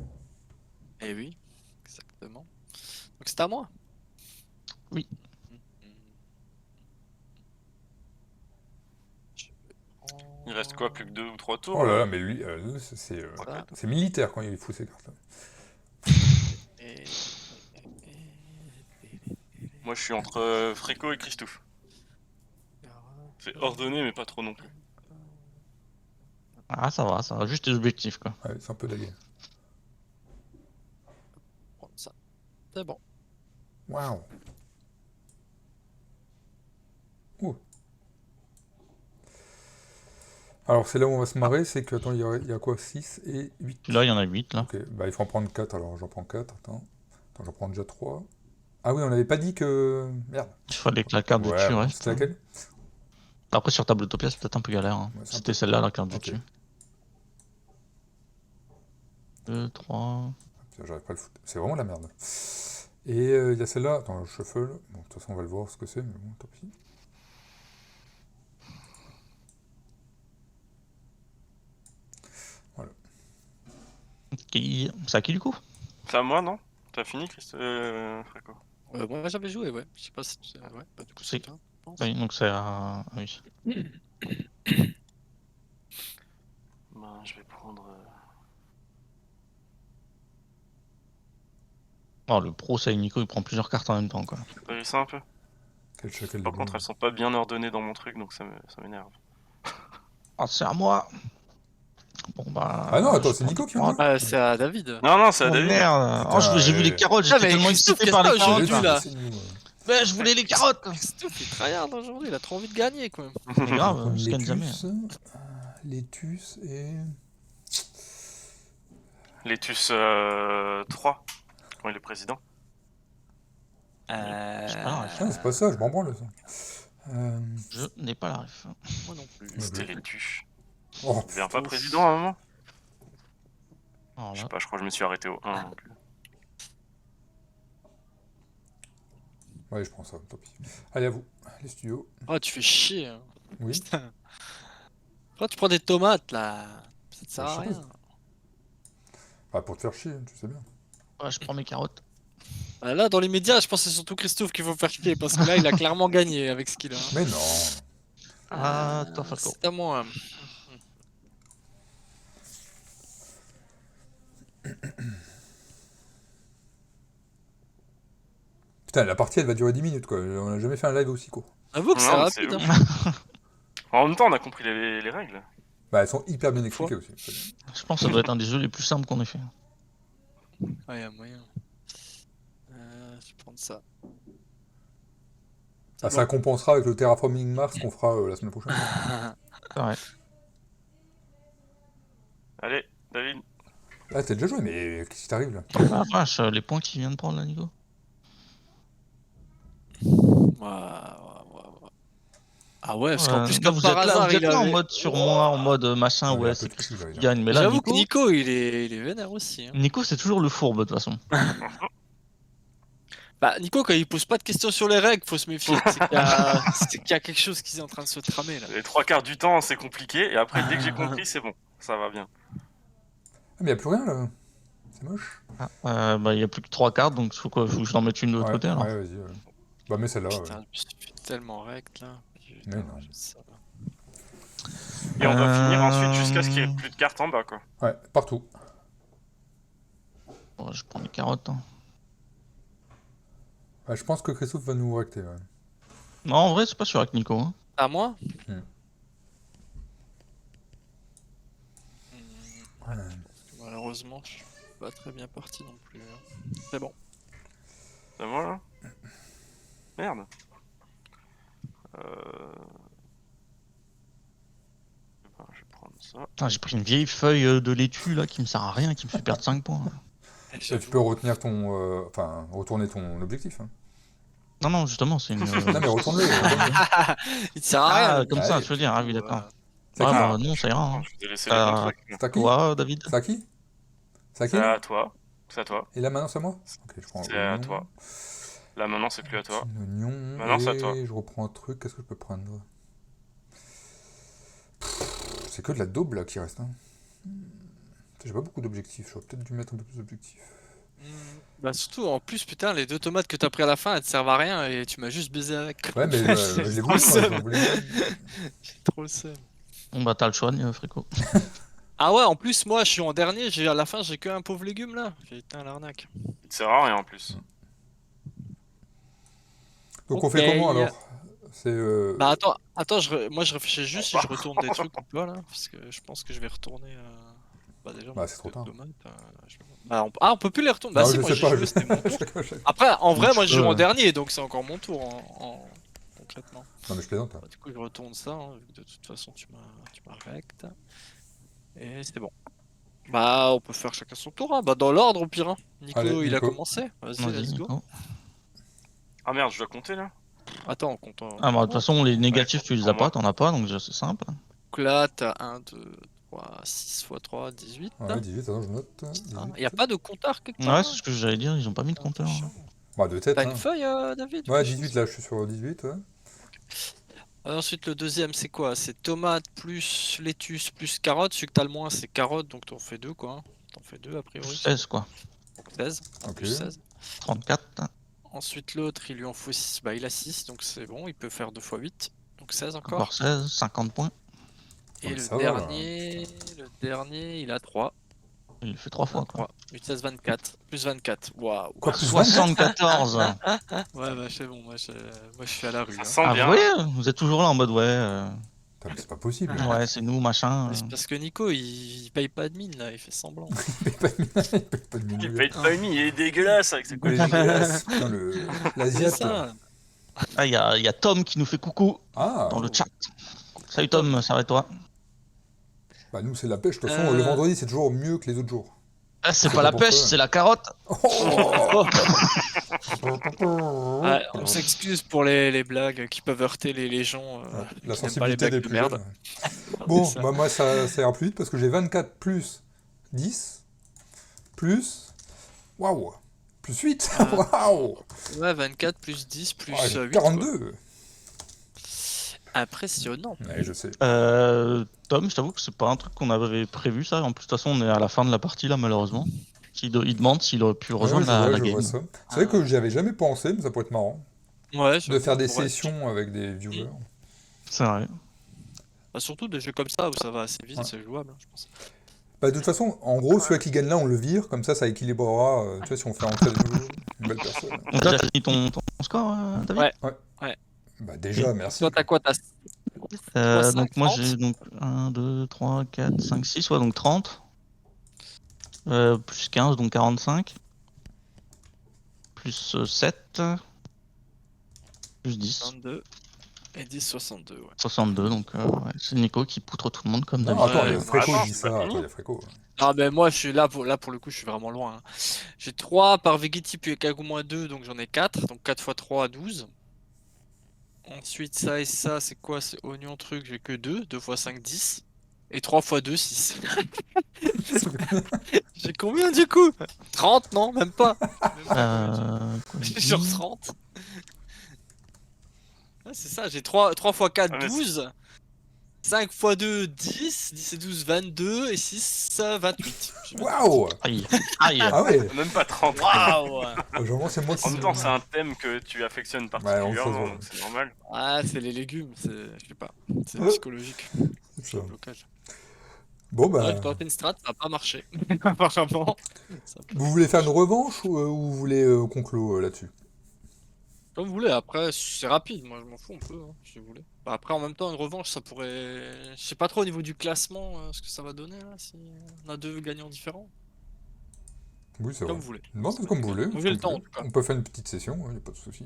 Speaker 3: Eh oui, exactement. Donc c'est à moi.
Speaker 4: Oui.
Speaker 3: Je vais
Speaker 1: Il reste quoi, plus que 2 ou 3 tours?
Speaker 2: Oh là là, mais lui,
Speaker 3: Ça.
Speaker 2: c'est militaire quand il fout ses cartes. Là.
Speaker 3: Et-
Speaker 1: Moi, je suis entre Fréco et Christophe. C'est ordonné, mais pas trop non plus.
Speaker 4: Ah, ça va, juste les objectifs quoi.
Speaker 2: Ouais, c'est un peu dagué.
Speaker 3: Prendre ça. C'est bon.
Speaker 2: Waouh. Ouh. Alors, c'est là où on va se marrer, c'est que, attends, il y a quoi 6 et 8.
Speaker 4: Puis là, il y en a 8 là.
Speaker 2: Ok, bah il faut en prendre 4, alors j'en prends 4, attends, j'en prends déjà 3. Ah oui, on n'avait pas dit que... Merde.
Speaker 4: Il fallait que la carte de
Speaker 2: Ouais,
Speaker 4: dessus
Speaker 2: bon,
Speaker 4: reste.
Speaker 2: c'était laquelle?
Speaker 4: Après, sur Tabletopia, c'est peut-être un peu galère. Hein.
Speaker 2: Ouais, c'est un
Speaker 4: C'était
Speaker 2: peu-
Speaker 4: celle-là la carte du
Speaker 2: Ok.
Speaker 4: dessus. 2, 3.
Speaker 2: Putain, j'arrive pas à le foutre. C'est vraiment la merde. Et il y a celle-là. Attends, je shuffle. Bon, de toute façon, on va le voir ce que c'est, mais bon, tant pis.
Speaker 4: C'est à qui du coup?
Speaker 1: C'est à moi, non? T'as fini, Fréco?
Speaker 3: Moi j'avais joué, ouais. Je sais pas si tu... Ouais, bah du coup c'est
Speaker 4: C'est-
Speaker 3: toi, je pense.
Speaker 4: Oui, donc c'est à. Ah oui.
Speaker 1: Ben, je vais prendre...
Speaker 4: Oh, le pro, c'est Nico, il prend plusieurs cartes en même temps, quoi.
Speaker 1: T'as vu ça un peu?
Speaker 2: Quel chacal de
Speaker 1: Par contre,
Speaker 2: bon.
Speaker 1: elles sont pas bien ordonnées dans mon truc, donc ça m'énerve.
Speaker 4: Ah, c'est à moi. Bon, bah.
Speaker 2: Ah non, attends,
Speaker 4: je
Speaker 2: c'est
Speaker 4: prends
Speaker 2: Nico
Speaker 4: des
Speaker 2: qui en dit?
Speaker 4: carottes.
Speaker 3: C'est à David.
Speaker 1: Non, non, c'est à
Speaker 4: Oh
Speaker 1: David.
Speaker 4: merde.
Speaker 2: Putain,
Speaker 4: Oh, j'ai vu
Speaker 2: ouais.
Speaker 4: les carottes,
Speaker 3: Ah,
Speaker 4: j'étais
Speaker 3: mais
Speaker 4: tellement
Speaker 3: Christophe,
Speaker 4: excité par les
Speaker 3: qu'est-ce que t'as
Speaker 4: carottes.
Speaker 3: aujourd'hui,
Speaker 4: Là.
Speaker 3: là
Speaker 2: C'est nous,
Speaker 4: Mais je voulais les carottes.
Speaker 3: Christophe, il tryhard aujourd'hui, il a trop envie de gagner, quoi.
Speaker 4: C'est grave,
Speaker 2: Prendre
Speaker 4: je gagne jamais.
Speaker 2: Létus, Létus et...
Speaker 1: Létus 3, quand il est président.
Speaker 4: Je sais pas la ref.
Speaker 2: Ah, c'est pas ça, je m'en branle, ça.
Speaker 4: Je n'ai pas la ref.
Speaker 3: Moi non plus.
Speaker 1: C'était Létus.
Speaker 2: Oh,
Speaker 1: Il devient pas président à un moment?
Speaker 4: Alors
Speaker 1: Je sais
Speaker 4: là,
Speaker 1: pas, je crois que je me suis arrêté au 1. Donc...
Speaker 2: ouais, je prends ça, tant pis. Allez, à vous, les studios.
Speaker 3: Oh, tu fais chier. Hein.
Speaker 2: Oui.
Speaker 3: Putain. Pourquoi tu prends des tomates, là? Ça te sert à
Speaker 2: Bah, je
Speaker 3: rien.
Speaker 2: Ah, pour te faire chier, tu sais bien.
Speaker 4: ouais, je prends mes carottes.
Speaker 3: Là, dans les médias, je pense que c'est surtout Christophe qu'il faut faire chier, parce que là, il a clairement gagné avec ce qu'il a.
Speaker 2: Mais non.
Speaker 4: Ah, toi, Falco.
Speaker 3: C'est à moi.
Speaker 2: Putain, la partie, elle va durer 10 minutes, quoi. On a jamais fait un live aussi court.
Speaker 3: Avoue que c'est
Speaker 1: Non, c'est
Speaker 3: rapide.
Speaker 1: ouf.
Speaker 3: Hein.
Speaker 1: En même temps, on a compris les règles.
Speaker 2: Bah, elles sont hyper bien expliquées aussi.
Speaker 4: Je pense que ça doit être un des jeux les plus simples qu'on ait fait.
Speaker 3: Ouais, y a moyen. Je vais prendre ça.
Speaker 2: Ah, ça compensera avec le Terraforming Mars qu'on fera la semaine prochaine.
Speaker 4: C'est vrai.
Speaker 1: Allez, David.
Speaker 2: Ah, t'as déjà joué, mais qu'est-ce qui t'arrive, là?
Speaker 4: Ah vache, les points qu'il vient de prendre là, Nico.
Speaker 3: Ah ouais, parce qu'en plus,
Speaker 4: là,
Speaker 3: comme par hasard,
Speaker 4: vous êtes
Speaker 3: il
Speaker 4: là en
Speaker 3: avait...
Speaker 4: mode sur moi, en mode machin,
Speaker 2: Ah, il a
Speaker 4: ouais,
Speaker 2: un
Speaker 4: c'est
Speaker 2: peu de cul,
Speaker 4: Christophe
Speaker 2: là,
Speaker 4: qui
Speaker 2: il a-
Speaker 4: gagne. Mais là,
Speaker 3: J'avoue que
Speaker 4: Nico,
Speaker 3: Nico, il est vénère aussi. Hein.
Speaker 4: Nico, c'est toujours le fourbe de toute façon.
Speaker 3: Bah, Nico, quand il pose pas de questions sur les règles, faut se méfier. C'est qu'il y a quelque chose qui est en train de se tramer, là.
Speaker 1: Les 3 quarts du temps, c'est compliqué. Et après, dès que j'ai compris, c'est bon. Ça va bien.
Speaker 2: Ah, mais y a plus rien, là. C'est moche.
Speaker 4: Ah, bah, il y a plus que 3 cartes, donc faut que je t'en mette une de l'autre
Speaker 2: Ouais,
Speaker 4: côté alors.
Speaker 2: ouais, vas-y. Bah, mets celle-là, ouais.
Speaker 3: Putain, je me suis fait tellement rect, là.
Speaker 2: Mais non.
Speaker 3: Ça, là.
Speaker 1: Et on doit finir ensuite jusqu'à ce qu'il n'y ait plus de cartes en bas, quoi.
Speaker 2: Ouais, partout.
Speaker 4: Bon, je prends les carottes. Hein.
Speaker 2: Ouais, je pense que Christophe va nous recter, ouais.
Speaker 4: Non, en vrai, c'est pas sûr avec Nico. Hein.
Speaker 3: À moi
Speaker 2: Ouais.
Speaker 3: Malheureusement, je suis pas très bien parti non plus. Hein. C'est bon.
Speaker 1: C'est moi, là? Merde. Je vais prendre ça.
Speaker 4: Putain, j'ai pris une vieille feuille de laitue là qui me sert à rien, qui me fait perdre 5 points.
Speaker 2: Et tu peux retenir ton... Enfin, retourner ton objectif. Hein.
Speaker 4: Non, non, justement, c'est une.
Speaker 2: Non, mais retourne-le. retourne-le.
Speaker 3: Il te sert à rien.
Speaker 4: Ah,
Speaker 3: le
Speaker 4: comme
Speaker 3: gars.
Speaker 4: ça, je veux dire, ah oui, d'accord.
Speaker 2: C'est
Speaker 4: Ouais,
Speaker 2: à qui
Speaker 4: bah non, ça ira. Hein.
Speaker 1: Je vous ai laissé les bons trucs.
Speaker 2: C'est à qui
Speaker 4: Quoi, David?
Speaker 2: C'est à qui C'est à qui
Speaker 1: C'est
Speaker 2: là
Speaker 1: à toi. C'est à toi.
Speaker 2: Et là, maintenant, c'est à moi Ok, je prends
Speaker 1: C'est à
Speaker 2: l'oignon.
Speaker 1: toi. Là, maintenant, c'est plus à toi.
Speaker 2: Un oignon.
Speaker 1: Maintenant, c'est à
Speaker 2: et
Speaker 1: toi.
Speaker 2: je reprends un truc. Qu'est-ce que je peux prendre C'est que de la daube, là, qui reste. Hein. J'ai pas beaucoup d'objectifs. J'aurais peut-être dû mettre un peu plus d'objectifs.
Speaker 3: Bah surtout, en plus, putain, les 2 tomates que t'as pris à la fin, elles te servent à rien et tu m'as juste baisé avec.
Speaker 2: Ouais, mais je
Speaker 3: J'ai
Speaker 2: l'ai
Speaker 3: trop
Speaker 2: voulu,
Speaker 3: le
Speaker 2: moi.
Speaker 3: seum.
Speaker 2: J'en voulais.
Speaker 3: J'ai trop le seum.
Speaker 4: Bon, bah t'as le choix, Fréco.
Speaker 3: Ah ouais, en plus, moi, je suis en dernier, à la fin, j'ai que un pauvre légume, là. J'ai été à l'arnaque.
Speaker 1: Il te sert à rien en plus.
Speaker 2: Donc, on fait
Speaker 3: Ok.
Speaker 2: comment, alors C'est...
Speaker 3: Bah attends, moi, je réfléchis juste si je retourne des trucs ou pas, là. Parce que je pense que je vais retourner... Bah déjà,
Speaker 2: Bah, c'est trop tard.
Speaker 3: tomates, bah, on peut plus les retourner. Bah
Speaker 2: Non,
Speaker 3: si,
Speaker 2: je
Speaker 3: moi,
Speaker 2: sais
Speaker 3: j'ai
Speaker 2: pas.
Speaker 3: joué, c'était mon tour.
Speaker 2: Chaque-
Speaker 3: Après, en vrai,
Speaker 4: Donc,
Speaker 3: moi,
Speaker 4: je
Speaker 3: je joue en
Speaker 4: peux-
Speaker 3: dernier, donc c'est encore mon tour, concrètement.
Speaker 2: Non, mais je plaisante. Hein.
Speaker 3: Bah, du coup, je retourne ça, hein, vu que de toute façon, tu m'as rect. Et c'est bon. Bah, on peut faire chacun son tour, hein. Bah, dans l'ordre, au pire. Hein. Nico,
Speaker 2: Allez,
Speaker 3: il a
Speaker 2: Nico.
Speaker 3: commencé. Vas-y,
Speaker 4: Vas-y,
Speaker 3: let's go.
Speaker 4: Nico.
Speaker 1: Ah merde, je dois compter là?
Speaker 3: Attends, on compte.
Speaker 4: Ah, bah, de toute façon, les négatifs, tu les as
Speaker 1: pour moi.
Speaker 4: pas, t'en as pas, donc déjà, c'est simple.
Speaker 3: Donc là, t'as 1, 2, 3, 6 x 3, 18.
Speaker 2: Ouais, 18, attends, je note.
Speaker 3: Il
Speaker 2: 18.
Speaker 3: n'y a pas de compteur quelque part
Speaker 4: Ouais,
Speaker 3: là
Speaker 4: c'est ce que j'allais dire, ils ont pas mis de
Speaker 3: Ah,
Speaker 4: compteur.
Speaker 3: c'est chiant.
Speaker 2: Bah, de tête,
Speaker 3: T'as
Speaker 2: hein.
Speaker 3: une feuille, David, ou
Speaker 2: Ouais,
Speaker 3: quelque
Speaker 2: 18,
Speaker 3: chose
Speaker 2: là, je suis sur 18, ouais.
Speaker 3: Ensuite, le deuxième, c'est quoi? C'est tomate plus lettuce plus carotte. Celui que t'as le moins, c'est carotte, donc t'en fais 2, quoi. T'en fais 2 a
Speaker 4: Plus
Speaker 3: priori.
Speaker 4: 16, quoi.
Speaker 3: Donc 16.
Speaker 2: Ok.
Speaker 3: Plus 16.
Speaker 4: 34.
Speaker 3: Ensuite, l'autre, il lui en faut 6. Bah, il a 6, donc c'est bon. Il peut faire 2 x 8. Donc 16 encore.
Speaker 4: Encore 16, 50 points.
Speaker 3: Et
Speaker 2: mais
Speaker 3: le
Speaker 2: ça va, là.
Speaker 3: dernier, il a 3.
Speaker 4: Il fait 3 fois, quoi.
Speaker 3: 8, 16, 24. Plus 24. Waouh.
Speaker 2: Quoi, plus 24?
Speaker 4: 74.
Speaker 3: Ouais, bah, c'est bon. Moi, je suis à la rue.
Speaker 1: Ça
Speaker 3: Hein.
Speaker 1: sent
Speaker 4: Ah,
Speaker 1: bien.
Speaker 4: vous voyez, vous êtes toujours là en mode, ouais,
Speaker 2: Putain, mais c'est pas possible.
Speaker 4: ouais, c'est nous, machin.
Speaker 3: Mais c'est parce que Nico, il paye pas de mine, là. Il fait semblant.
Speaker 2: Il paye pas de
Speaker 1: Il
Speaker 2: minute.
Speaker 1: paye pas une, il est dégueulasse avec ses
Speaker 2: Il est
Speaker 1: coquilles.
Speaker 2: dégueulasse. Putain,
Speaker 3: C'est
Speaker 2: l'Asiate, là.
Speaker 3: ça.
Speaker 4: Ah, il y a Tom qui nous fait coucou
Speaker 2: Ah,
Speaker 4: dans le chat. Salut Tom, ça va et toi?
Speaker 2: bah nous, c'est la pêche. De toute façon, le vendredi, c'est toujours mieux que les autres jours.
Speaker 4: Ah, c'est
Speaker 2: C'est
Speaker 4: pas
Speaker 2: pas
Speaker 4: la
Speaker 2: pour
Speaker 4: pêche,
Speaker 2: ça.
Speaker 4: c'est la carotte.
Speaker 2: Oh
Speaker 3: Ouais, on s'excuse pour les blagues qui peuvent heurter les gens.
Speaker 2: Ouais, la
Speaker 3: qui n'aiment pas les
Speaker 2: sensibilité
Speaker 3: blagues
Speaker 2: des
Speaker 3: de
Speaker 2: plus
Speaker 3: merde.
Speaker 2: jeunes. Bon,
Speaker 3: C'est ça.
Speaker 2: bah moi, ça ira plus vite parce que j'ai 24 plus 10 plus. Waouh! Plus 8! Waouh!
Speaker 3: Ouais, 24 plus 10 plus
Speaker 2: Ah, j'ai
Speaker 3: 8.
Speaker 2: 42!
Speaker 3: Impressionnant.
Speaker 2: Ouais, je sais.
Speaker 4: Tom, je t'avoue que c'est pas un truc qu'on avait prévu ça. En plus, de toute façon, on est à la fin de la partie là, malheureusement. Il demande s'il aurait pu
Speaker 2: Ouais,
Speaker 4: rejoindre
Speaker 2: je
Speaker 4: la
Speaker 2: vois
Speaker 4: game.
Speaker 2: ça. C'est vrai que j'y avais jamais pensé, mais ça pourrait être marrant.
Speaker 3: Ouais,
Speaker 2: De faire des
Speaker 3: pourrait.
Speaker 2: sessions avec des viewers.
Speaker 4: C'est vrai.
Speaker 3: Bah, surtout des jeux comme ça où ça va assez vite,
Speaker 2: Ouais.
Speaker 3: c'est jouable, hein, je pense.
Speaker 2: Bah, de toute façon, en gros, celui qui gagne là, on le vire, comme ça équilibrera, tu vois, si on fait rentrer une belle personne.
Speaker 4: On t'a déjà fini ton score, David?
Speaker 3: Ouais.
Speaker 2: Bah, déjà, merci.
Speaker 3: Toi, t'as quoi? T'as toi, cinq,
Speaker 4: Donc moi
Speaker 3: 30?
Speaker 4: j'ai donc 1, 2, 3, 4, 5, 6, ouais, donc 30. Plus 15, donc 45. Plus 7. Plus 10.
Speaker 3: 22 et 10, 62, ouais.
Speaker 4: 62, donc ouais, c'est Nico qui poutre tout le monde comme
Speaker 2: Non,
Speaker 4: d'habitude.
Speaker 2: attends, il y a
Speaker 3: Ouais,
Speaker 2: Fréco
Speaker 1: attends,
Speaker 2: qui dit
Speaker 1: c'est pas
Speaker 2: ça.
Speaker 1: fini.
Speaker 2: Attends, il y a Fréco.
Speaker 3: Ah, mais moi, je suis là pour le coup, je suis vraiment loin. Hein. J'ai 3 par Vegeti puis Kagu-2, donc j'en ai 4. Donc 4 x 3, 12. Ensuite, ça et ça, c'est quoi? C'est oignon truc, j'ai que 2. 2 x 5, 10. Et 3 x 2, 6. J'ai combien du coup? 30, non? Même pas. Même pas combien
Speaker 4: Quoi,
Speaker 3: j'ai-
Speaker 4: il
Speaker 3: J'ai sur
Speaker 4: dit
Speaker 3: 30. Ouais, c'est ça, j'ai 3 x 4,
Speaker 1: Ah, mais
Speaker 3: 12. 5 x 2, 10. 10 et 12, 22. Et 6, 28. J'ai 28.
Speaker 2: Waouh!
Speaker 4: Aïe, aïe.
Speaker 2: Ah ouais!
Speaker 1: Même pas 30.
Speaker 3: Waouh!
Speaker 2: Genre, c'est moi qui.
Speaker 1: En même temps, c'est un thème que tu affectionnes
Speaker 2: Ouais, on
Speaker 1: particulièrement,
Speaker 2: se
Speaker 1: donc c'est normal.
Speaker 3: Ah, c'est les légumes, c'est. Je sais pas. C'est
Speaker 2: Ouais.
Speaker 3: psychologique.
Speaker 2: C'est
Speaker 3: C'est
Speaker 2: ça.
Speaker 3: un blocage.
Speaker 2: Bon,
Speaker 3: Ouais,
Speaker 2: bah.
Speaker 3: j'ai tenté une strat, ça a pas marché. Apparemment. Ça a pas-
Speaker 2: Vous voulez faire une revanche ou vous voulez conclure là-dessus?
Speaker 3: Comme vous voulez, après, c'est rapide, moi je m'en fous un peu, hein, si vous voulez. Bah, après, en même temps, une revanche, ça pourrait. Je sais pas trop au niveau du classement ce que ça va donner là, si on a 2 gagnants différents.
Speaker 2: Oui, c'est vrai.
Speaker 3: Comme vous voulez.
Speaker 2: Non, c'est comme vous voulez.
Speaker 3: Moi, j'ai le
Speaker 2: comme
Speaker 3: temps,
Speaker 2: vous
Speaker 3: en
Speaker 2: voulez.
Speaker 3: tout cas.
Speaker 2: On peut faire une petite session, il n'y a pas de souci.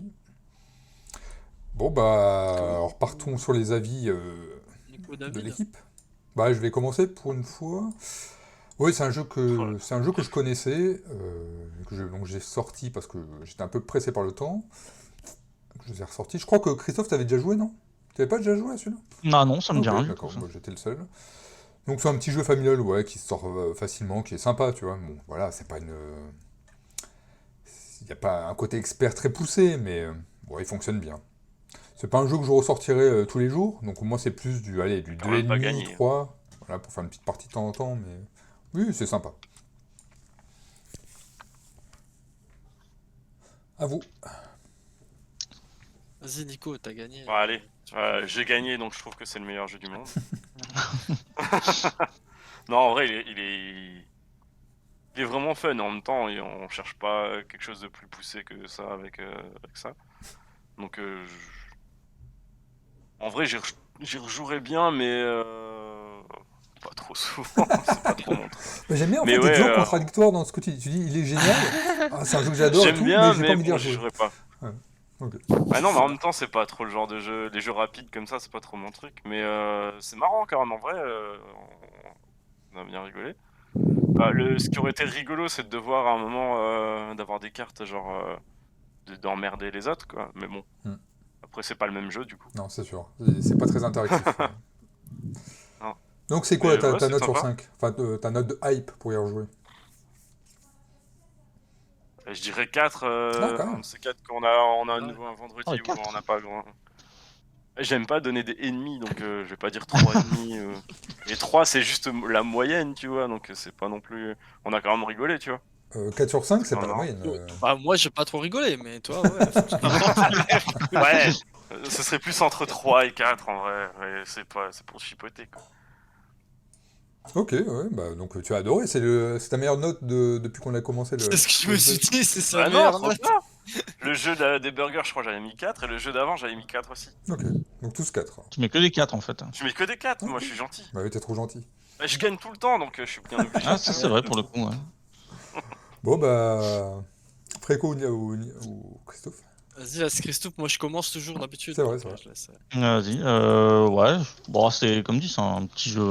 Speaker 2: Bon, bah, alors partons sur les avis
Speaker 3: Nico,
Speaker 2: de
Speaker 3: David.
Speaker 2: l'équipe. Bah, je vais commencer pour une fois. Oui, c'est un jeu que je connaissais, donc j'ai sorti parce que j'étais un peu pressé par le temps. Je les ai ressortis. Je crois que Christophe, t'avais déjà joué, non? T'avais pas déjà joué à celui-là?
Speaker 4: Non, ça me dit
Speaker 2: Ok,
Speaker 4: rien du
Speaker 2: d'accord,
Speaker 4: tout. Ça.
Speaker 2: moi, j'étais le seul. Donc c'est un petit jeu familial, ouais, qui se sort facilement, qui est sympa, tu vois. Bon, voilà, c'est pas une... Il n'y a pas un côté expert très poussé, mais bon, il fonctionne bien. C'est pas un jeu que je ressortirai tous les jours, donc moi c'est plus du, allez, du
Speaker 1: Quand même pas
Speaker 2: 2,5,
Speaker 1: gagné.
Speaker 2: 3, voilà, pour faire une petite partie de temps en temps, mais oui, c'est sympa. À vous.
Speaker 3: Vas-y, Nico, t'as gagné.
Speaker 1: Bon, allez, j'ai gagné, donc je trouve que c'est le meilleur jeu du monde. Non, en vrai, il est vraiment fun. En même temps, on cherche pas quelque chose de plus poussé que ça avec ça. Donc, en vrai, j'y rejouerai bien, mais pas trop souvent. C'est pas trop mon truc.
Speaker 2: Mais j'aime bien, en
Speaker 1: Mais
Speaker 2: fait, t'es
Speaker 1: ouais,
Speaker 2: toujours contradictoire dans ce que tu dis. Tu dis, il est génial, ah, c'est un jeu que j'adore et
Speaker 1: J'aime
Speaker 2: tout,
Speaker 1: bien,
Speaker 2: mais j'ai pas
Speaker 1: mais
Speaker 2: envie d'y
Speaker 1: bon, j'y
Speaker 2: rejouer.
Speaker 1: jouerai pas.
Speaker 2: Ok.
Speaker 1: Ah non, mais en même temps, c'est pas trop le genre de jeu. Les jeux rapides comme ça, c'est pas trop mon truc. Mais c'est marrant quand même, en vrai. On a bien rigolé. Ce qui aurait été rigolo, c'est de devoir à un moment d'avoir des cartes, genre d'emmerder les autres, quoi. Mais bon. Après, c'est pas le même jeu, du coup.
Speaker 2: Non, c'est sûr. C'est pas très interactif. Ouais.
Speaker 1: Non.
Speaker 2: Donc c'est quoi
Speaker 1: Mais
Speaker 2: ta
Speaker 1: ouais, c'est
Speaker 2: note sur
Speaker 1: sympa.
Speaker 2: 5? Enfin, ta note de hype pour y rejouer?
Speaker 1: Et je dirais 4,
Speaker 2: Ah, quand
Speaker 1: un
Speaker 2: même.
Speaker 1: de ces 4 on a un
Speaker 3: Ouais.
Speaker 1: nouveau un
Speaker 4: Ah
Speaker 1: vendredi
Speaker 4: ouais,
Speaker 1: où on
Speaker 4: 4.
Speaker 1: n'a pas grand. J'aime pas donner des ennemis, donc je vais pas dire 3,5. Et 3, c'est juste la moyenne, tu vois, donc c'est pas non plus. On a quand même rigolé, tu vois.
Speaker 2: 4 sur 5,
Speaker 1: C'est
Speaker 2: c'est
Speaker 1: quand
Speaker 2: pas
Speaker 1: même
Speaker 2: la
Speaker 1: marrant.
Speaker 2: moyenne.
Speaker 3: Bah, moi, j'ai pas trop rigolé, mais toi, ouais, effectivement, t'as rigolé.
Speaker 1: Ouais, ce serait plus entre 3 et 4 en vrai. Ouais, c'est pour chipoter, quoi.
Speaker 2: Ok, ouais, bah donc tu as adoré. C'est ta meilleure note depuis qu'on a commencé
Speaker 3: C'est ce que je
Speaker 2: le
Speaker 3: me
Speaker 2: jeu.
Speaker 3: suis dit, c'est sa
Speaker 1: Bah non,
Speaker 3: meilleure
Speaker 1: trop
Speaker 3: note.
Speaker 1: bien. Le jeu des burgers, je crois, j'avais mis 4, et le jeu d'avant, j'avais mis 4 aussi.
Speaker 2: Ok, donc tous 4.
Speaker 4: Tu mets que des 4 en fait.
Speaker 1: Je mets que des 4, moi,
Speaker 2: Ok.
Speaker 1: je suis gentil.
Speaker 2: Bah oui, t'es trop gentil.
Speaker 1: Bah, je gagne tout le temps, donc je suis bien obligé.
Speaker 4: Ah, ça c'est vrai pour le coup. Ouais.
Speaker 2: Bon, bah. Fréco ou Christophe?
Speaker 3: Vas-y, laisse Christophe, moi je commence toujours d'habitude,
Speaker 2: C'est vrai,
Speaker 3: donc
Speaker 2: c'est vrai.
Speaker 3: je laisse.
Speaker 4: Vas-y, ouais, bon, c'est comme dit, c'est un petit jeu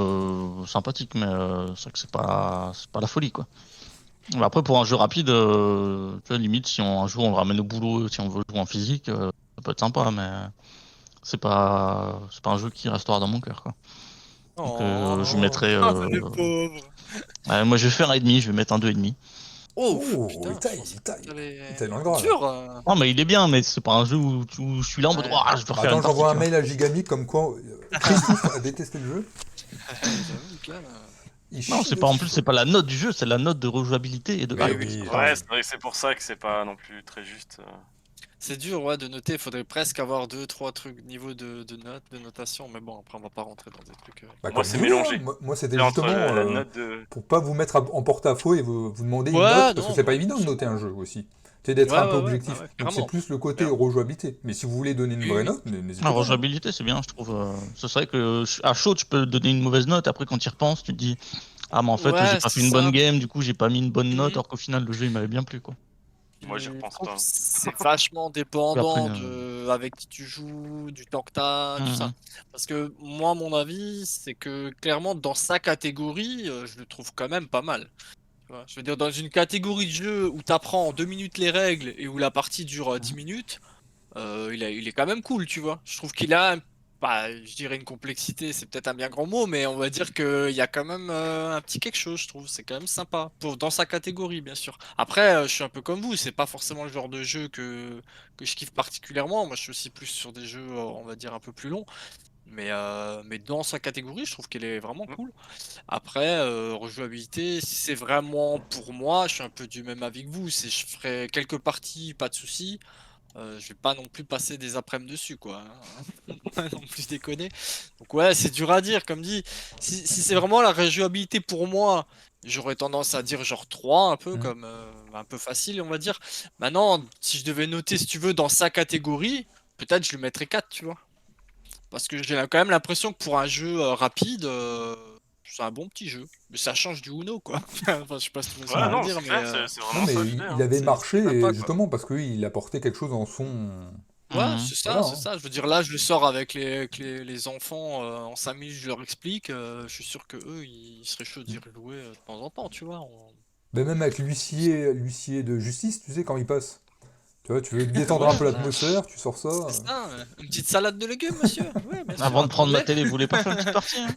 Speaker 4: sympathique, mais c'est vrai que c'est pas la folie, quoi. Mais après, pour un jeu rapide, tu vois, limite, si un jour on le ramène au boulot, si on veut jouer en physique, ça peut être sympa, mais c'est pas un jeu qui restera dans mon cœur, quoi. Donc, je lui
Speaker 3: Oh,
Speaker 4: mettrais,
Speaker 3: le pauvre.
Speaker 4: ouais, moi, je vais faire un 1,5, je vais mettre un 2,5.
Speaker 3: Oh,
Speaker 2: Oh, il
Speaker 3: putain, je
Speaker 2: taille,
Speaker 3: pensais
Speaker 2: il
Speaker 3: que
Speaker 2: taille. Il
Speaker 3: t'allais
Speaker 2: taille dans le gras, là.
Speaker 3: dur.
Speaker 4: Non, mais il est bien, mais c'est pas un jeu où je suis là en mode,
Speaker 3: Ouais,
Speaker 4: ouah, je peux
Speaker 2: Bah,
Speaker 4: refaire
Speaker 2: attends,
Speaker 4: une partie,
Speaker 2: j'envoie un
Speaker 4: tu vois.
Speaker 2: mail à Gigami comme quoi Christophe a détesté le jeu.
Speaker 3: j'avoue que là.
Speaker 2: Il
Speaker 4: Non,
Speaker 2: chie
Speaker 4: c'est pas, en plus,
Speaker 2: dessus.
Speaker 4: c'est pas la note du jeu, c'est la note de rejouabilité et de
Speaker 2: Mais
Speaker 4: hype.
Speaker 3: Oui,
Speaker 4: C'est
Speaker 2: oui,
Speaker 1: Ouais,
Speaker 4: pareil.
Speaker 1: c'est vrai que c'est pour ça que c'est pas non plus très juste.
Speaker 3: c'est dur, ouais, de noter. Il faudrait presque avoir 2, 3 trucs niveau de notes, de notation. Mais bon, après, on va pas rentrer dans des trucs.
Speaker 2: bah,
Speaker 1: Moi,
Speaker 2: comme
Speaker 1: c'est
Speaker 2: vous voulez, hein.
Speaker 1: mélangé.
Speaker 2: Moi, c'était
Speaker 1: C'est entre
Speaker 2: justement
Speaker 1: la note de.
Speaker 2: pour pas vous mettre en porte-à-faux et vous demander une
Speaker 3: Ouais,
Speaker 2: note, parce que
Speaker 3: non,
Speaker 2: c'est pas
Speaker 3: bah,
Speaker 2: évident de noter un
Speaker 3: forcément.
Speaker 2: jeu aussi. C'est d'être
Speaker 3: Ouais,
Speaker 2: un peu
Speaker 3: ouais, ouais, bah
Speaker 2: objectif.
Speaker 3: ouais,
Speaker 2: Donc c'est
Speaker 3: clairement.
Speaker 2: plus le côté
Speaker 1: Clair.
Speaker 2: rejouabilité. Mais si vous voulez donner une
Speaker 3: Oui,
Speaker 2: vraie
Speaker 3: oui.
Speaker 2: note,
Speaker 4: La
Speaker 2: n'hésitez pas, hein.
Speaker 4: rejouabilité, c'est bien, je trouve. Ce serait que à chaud, tu peux donner une mauvaise note. Après, quand tu y repenses, tu te dis, ah, mais en fait, j'ai
Speaker 3: Ouais,
Speaker 4: pas
Speaker 3: c'est
Speaker 4: fait une bonne
Speaker 3: ça.
Speaker 4: game, du coup, j'ai pas mis une bonne note,
Speaker 3: Mhm.
Speaker 4: alors qu'au final, le jeu, il m'avait bien plu, quoi.
Speaker 1: Moi, j'y
Speaker 3: Je
Speaker 1: repense
Speaker 3: trouve que
Speaker 1: pas.
Speaker 3: c'est vachement
Speaker 4: Puis après,
Speaker 3: dépendant de avec qui tu joues, du temps que t'as, tout ça.
Speaker 4: mhm.
Speaker 3: Parce que moi, mon avis, c'est que clairement, dans sa catégorie, je le trouve quand même pas mal. Tu vois, je veux dire, dans une catégorie de jeu où t'apprends en 2 minutes les règles et où la partie dure 10 minutes, il est quand même cool, tu vois. Je trouve qu'il a, bah, je dirais une complexité, c'est peut-être un bien grand mot, mais on va dire qu'il y a quand même un petit quelque chose, je trouve. C'est quand même sympa. Dans sa catégorie, bien sûr. Après, je suis un peu comme vous, c'est pas forcément le genre de jeu que je kiffe particulièrement. Moi, je suis aussi plus sur des jeux, on va dire, un peu plus longs. Mais dans sa catégorie, je trouve qu'elle est vraiment
Speaker 1: Mm.
Speaker 3: cool. Après, rejouabilité, si c'est vraiment pour moi, je suis un peu du même avis que vous. Je ferai quelques parties, pas de souci. Je vais pas non plus passer des après-midi dessus, quoi, hein. Pas non plus déconner. Donc ouais, c'est dur à dire, comme dit. Si c'est vraiment la rejouabilité pour moi, j'aurais tendance à dire genre 3 un peu
Speaker 2: Mm.
Speaker 3: comme un peu facile, on va dire. Maintenant, si je devais noter, si tu veux, dans sa catégorie, peut-être je lui mettrais 4, tu vois. Parce que j'ai quand même l'impression que pour un jeu rapide, c'est un bon petit jeu. Mais ça change du Uno, quoi. Enfin, je sais pas si tu vois ce que
Speaker 1: Ouais,
Speaker 3: je
Speaker 2: Ouais.
Speaker 3: veux
Speaker 1: non,
Speaker 3: dire,
Speaker 1: c'est
Speaker 3: mais
Speaker 1: clair, c'est
Speaker 2: Non,
Speaker 1: vraiment
Speaker 2: mais
Speaker 1: ça l'idée.
Speaker 2: il
Speaker 1: Hein.
Speaker 2: avait
Speaker 3: c'est
Speaker 2: marché
Speaker 3: sympa,
Speaker 2: et
Speaker 3: quoi.
Speaker 2: justement parce qu'il apportait quelque chose en son.
Speaker 3: Ouais,
Speaker 4: Mhm.
Speaker 3: c'est ça,
Speaker 2: Voilà,
Speaker 3: c'est
Speaker 2: hein.
Speaker 3: ça. Je veux dire, là, je le sors avec les enfants en 5 minutes, je leur explique. Je suis sûr que eux, ils seraient chauds d'y rejouer de temps en temps, tu vois.
Speaker 2: Mais même avec l'huissier de justice, tu sais, quand il passe. Tu vois, tu veux détendre un
Speaker 3: Ouais,
Speaker 2: peu
Speaker 3: voilà.
Speaker 2: l'atmosphère, tu sors ça.
Speaker 3: C'est ça. Une petite salade de légumes, monsieur. Ouais, bien sûr,
Speaker 4: Avant de prendre ma
Speaker 3: attendez.
Speaker 4: télé, vous voulez pas faire une petite partie, hein?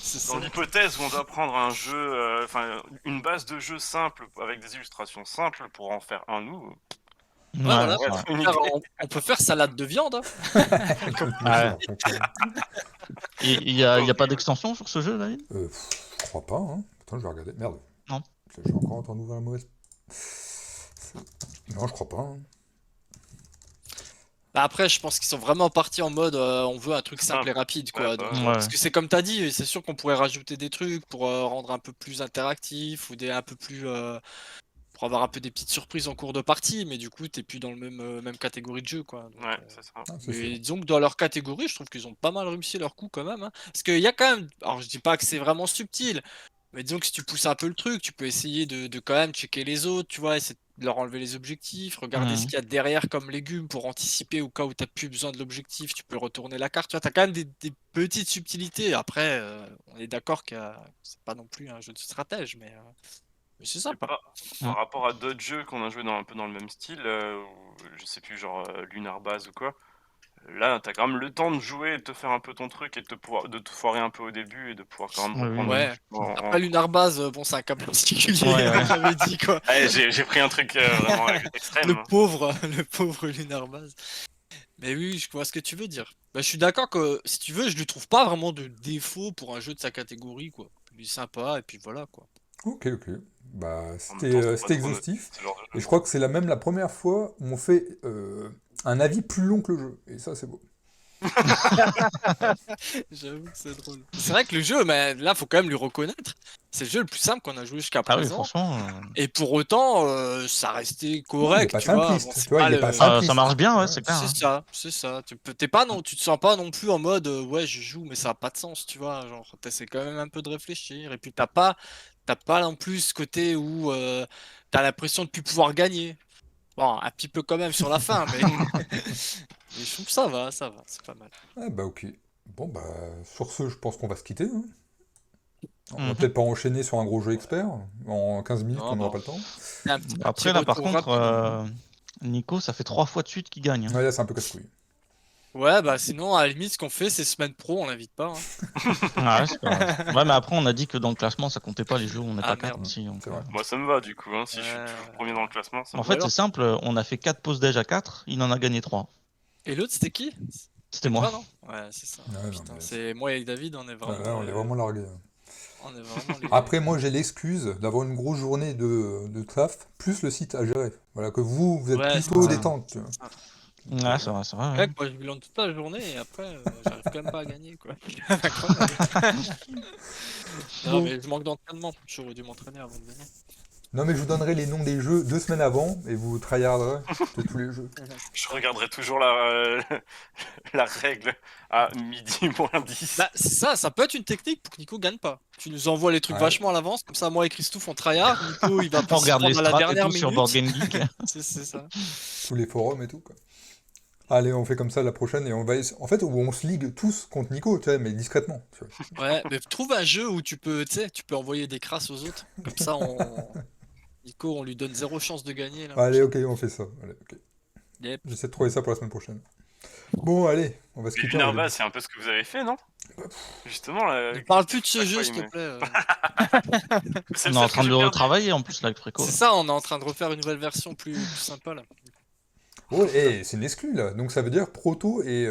Speaker 3: C'est
Speaker 1: Dans
Speaker 3: ça.
Speaker 1: l'hypothèse où on doit prendre un jeu, enfin une base de jeu simple avec des illustrations simples pour en faire un nous,
Speaker 3: Ouais,
Speaker 1: ça
Speaker 4: Ouais,
Speaker 3: voilà.
Speaker 4: c'est
Speaker 1: pourrait
Speaker 4: vrai.
Speaker 1: être une idée.
Speaker 3: On peut faire salade de viande, hein. Comme
Speaker 2: Moi, je
Speaker 4: Ouais.
Speaker 2: leur comprends.
Speaker 4: Et il y a pas d'extension sur ce jeu, David?
Speaker 2: Je crois pas, hein. Attends, je vais regarder. Merde.
Speaker 4: Non.
Speaker 2: J'ai encore entendu ouvrir la mauvaise. Non, je crois pas, hein.
Speaker 3: Bah après, je pense qu'ils sont vraiment partis en mode on veut un truc simple et
Speaker 1: Simple.
Speaker 3: rapide,
Speaker 1: Ouais,
Speaker 3: quoi.
Speaker 1: bah
Speaker 3: Donc,
Speaker 1: ouais.
Speaker 4: Ouais.
Speaker 3: parce que c'est comme t'as dit, c'est sûr qu'on pourrait rajouter des trucs pour rendre un peu plus interactif ou un peu plus pour avoir un peu des petites surprises en cours de partie, mais du coup, t'es plus dans le même catégorie de jeu, quoi. Donc,
Speaker 1: Ouais, c'est ça.
Speaker 2: Ah, c'est sûr.
Speaker 3: mais disons que dans leur catégorie, je trouve qu'ils ont pas mal réussi leur coup quand même, hein. Parce qu'il y a quand même, alors je dis pas que c'est vraiment subtil, mais disons que si tu pousses un peu le truc, tu peux essayer de quand même checker les autres, tu vois, essayer de leur enlever les objectifs, regarder ce
Speaker 4: Mhm.
Speaker 3: qu'il y a derrière comme légumes pour anticiper au cas où t'as plus besoin de l'objectif, tu peux retourner la carte, tu vois, t'as quand même des petites subtilités. Après, on est d'accord que c'est pas non plus un jeu de stratège, mais c'est
Speaker 1: Et
Speaker 3: sympa.
Speaker 1: par rapport à d'autres jeux qu'on a joué un peu dans le même style, ou je sais plus, genre Lunar Base ou quoi, là, t'as quand même le temps de jouer, de te faire un peu ton truc et de te foirer un peu au début et de pouvoir quand même
Speaker 4: Oui, oui,
Speaker 1: reprendre
Speaker 4: oui.
Speaker 1: le
Speaker 3: Ouais.
Speaker 1: jeu en-
Speaker 3: Après, Lunarbase, bon, c'est un cas particulier,
Speaker 4: Ouais, ouais.
Speaker 3: on l'avait dit, quoi.
Speaker 1: Ouais, j'ai pris un truc vraiment extrême.
Speaker 3: Le pauvre Lunarbase. Mais oui, je vois ce que tu veux dire. Bah, je suis d'accord que, si tu veux, je lui trouve pas vraiment de défaut pour un jeu de sa catégorie, quoi. Il est sympa, et puis voilà, quoi.
Speaker 2: Ok, ok. Bah,
Speaker 1: En même temps, c'est pas
Speaker 2: c'était
Speaker 1: trop
Speaker 2: exhaustif.
Speaker 1: ce genre de
Speaker 2: Et
Speaker 1: jeu.
Speaker 2: je crois que c'est la première fois où on fait un avis plus long que le jeu. Et ça, c'est beau.
Speaker 3: J'avoue que c'est drôle. C'est vrai que le jeu, mais là, faut quand même lui reconnaître. C'est le jeu le plus simple qu'on a joué jusqu'à
Speaker 4: Ah oui,
Speaker 3: présent.
Speaker 4: franchement,
Speaker 3: Et pour autant, ça restait
Speaker 2: Non, il est
Speaker 3: correct,
Speaker 2: pas
Speaker 3: tu vois. Bon,
Speaker 2: simpliste. Tu
Speaker 3: c'est
Speaker 2: vois,
Speaker 3: pas
Speaker 2: il est pas
Speaker 3: le.
Speaker 2: simpliste.
Speaker 4: ça marche bien, ouais,
Speaker 2: Ouais.
Speaker 4: c'est clair.
Speaker 3: C'est
Speaker 4: Hein.
Speaker 3: ça, c'est ça. T'es pas non, tu te sens pas non plus en mode ouais, je joue, mais ça a pas de sens, tu vois. Genre, t'essaies quand même un peu de réfléchir. Et puis t'as pas non plus ce côté où t'as l'impression de plus pouvoir gagner. Bon, un petit peu quand même sur la fin, mais, mais je trouve que ça va, c'est pas mal.
Speaker 2: Ah, bah, ok. Bon, bah, sur ce, je pense qu'on va se quitter, hein. On va
Speaker 4: Mhm.
Speaker 2: peut-être pas enchaîner sur un gros jeu
Speaker 3: Ouais.
Speaker 2: expert. En 15 minutes,
Speaker 3: Non,
Speaker 2: on n'aura
Speaker 3: bon,
Speaker 2: pas le temps.
Speaker 3: c'est un petit
Speaker 4: Après, là, par
Speaker 3: retour
Speaker 4: contre,
Speaker 3: rapide.
Speaker 4: Nico, ça fait 3 fois de suite qu'il gagne. Hein.
Speaker 2: Ouais, là, c'est un peu casse-couille.
Speaker 3: Ouais, bah sinon, à la limite, ce qu'on fait, c'est semaine pro, on l'invite pas, hein.
Speaker 4: Ah ouais, c'est pas mal. Ouais, mais après, on a dit que dans le classement, ça comptait pas les jeux où on n'est
Speaker 3: Ah
Speaker 4: pas 4
Speaker 3: merde.
Speaker 4: aussi. Donc,
Speaker 2: C'est vrai.
Speaker 1: Moi, ça me va du coup. Hein. Si je suis toujours
Speaker 3: Ouais.
Speaker 1: premier dans le classement, ça me
Speaker 4: En
Speaker 1: va.
Speaker 4: fait, c'est simple, on a fait 4 pauses déj à 4, il en a gagné 3.
Speaker 3: Et l'autre, c'était qui?
Speaker 4: C'était
Speaker 3: Toi,
Speaker 4: moi.
Speaker 3: non? Ouais, c'est ça.
Speaker 2: Ouais, non,
Speaker 3: Putain,
Speaker 2: mais
Speaker 3: c'est moi et David, on est
Speaker 2: là,
Speaker 3: vraiment,
Speaker 2: on est vraiment largué, hein.
Speaker 3: on est vraiment les.
Speaker 2: Après, moi, j'ai l'excuse d'avoir une grosse journée de taf, plus le site à gérer. Voilà, que vous êtes
Speaker 3: Ouais, c'est
Speaker 2: plutôt
Speaker 3: ça.
Speaker 2: détente. Tu vois.
Speaker 3: C'est ça.
Speaker 2: Donc,
Speaker 4: Ouais, c'est vrai, c'est vrai.
Speaker 3: Ouais,
Speaker 4: Ouais.
Speaker 3: que moi, je bilan toute la journée et après, j'arrive quand même pas à gagner, quoi. Incroyable. Non,
Speaker 2: bon.
Speaker 3: mais je manque d'entraînement. J'aurais dû m'entraîner avant de gagner.
Speaker 2: Non, mais je vous donnerai les noms des jeux 2 semaines avant et vous tryharderez de tous les jeux.
Speaker 1: Je regarderai toujours la règle à midi moins 10.
Speaker 3: Bah, c'est ça, ça peut être une technique pour que Nico gagne pas. Tu nous envoies les trucs
Speaker 2: Ouais.
Speaker 3: vachement à l'avance, comme ça, moi et Christophe, on tryhard. Nico, il va
Speaker 4: On
Speaker 3: s'y
Speaker 4: regarde les
Speaker 3: prendre à la
Speaker 4: strats et
Speaker 3: dernière
Speaker 4: tout sur Board
Speaker 3: minute.
Speaker 4: Game Geek.
Speaker 3: C'est ça.
Speaker 2: Tous les forums et tout, quoi. Allez, on fait comme ça la prochaine et on va. En fait, où on se ligue tous contre Nico, tu vois, mais discrètement. Tu vois.
Speaker 3: Ouais, mais trouve un jeu où tu peux, tu sais, tu peux envoyer des crasses aux autres. Comme ça, Nico, on lui donne zéro chance de gagner, là.
Speaker 2: Allez, ok, on fait ça. Allez, ok.
Speaker 3: Yep.
Speaker 2: J'essaie de trouver ça pour la semaine prochaine. Bon, allez, on va se
Speaker 1: Mais
Speaker 2: quitter.
Speaker 1: Lunarba, c'est un peu ce que vous avez fait, non? Justement, là.
Speaker 3: Ne parle plus de ce
Speaker 1: chaque
Speaker 3: jeu,
Speaker 1: fois,
Speaker 3: s'il
Speaker 1: il
Speaker 3: te
Speaker 1: me-
Speaker 3: plaît.
Speaker 1: C'est
Speaker 4: On
Speaker 1: le
Speaker 4: est en
Speaker 1: seul
Speaker 4: train
Speaker 1: que
Speaker 4: de
Speaker 1: j'ai
Speaker 4: le
Speaker 1: perdu.
Speaker 4: retravailler en plus là avec Fréco.
Speaker 3: C'est ça, on est en train de refaire une nouvelle version plus sympa, là.
Speaker 2: Oh, et c'est une exclue là. Donc ça veut dire proto et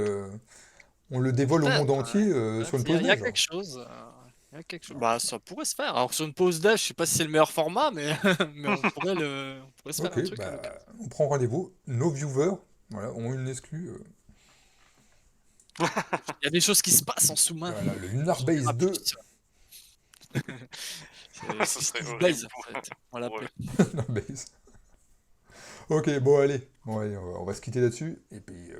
Speaker 2: on le dévole au monde
Speaker 3: Peut-être,
Speaker 2: entier sur une pause
Speaker 3: Il y a
Speaker 2: neige.
Speaker 3: quelque chose. Il y a quelque chose. Bah, ça pourrait se faire. Alors, sur une pause dev, je sais pas si c'est le meilleur format, mais, mais on pourrait se faire un
Speaker 2: Ok,
Speaker 3: truc à
Speaker 2: bah,
Speaker 3: l'occasion.
Speaker 2: on prend rendez-vous. Nos viewers voilà, ont une exclue.
Speaker 3: Il y a des choses qui se passent en sous-main.
Speaker 2: Voilà, le Lunar Base 2.
Speaker 1: Ça
Speaker 3: C'est
Speaker 1: serait
Speaker 3: Steve
Speaker 1: horrible
Speaker 3: Blaze,
Speaker 1: pour-
Speaker 3: en fait. On
Speaker 1: pour
Speaker 3: l'appelait.
Speaker 2: Lunar Base. Ok, bon, allez. Bon, allez, on va se quitter là-dessus. Et puis,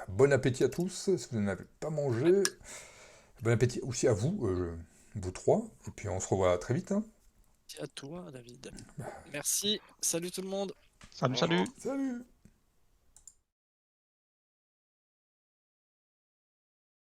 Speaker 2: bon appétit à tous. Si vous n'avez pas mangé, bon appétit aussi à vous, vous trois. Et puis, on se revoit très vite. Hein.
Speaker 3: Merci à toi, David. Merci. Salut tout le monde.
Speaker 4: Salut, salut.
Speaker 2: Salut!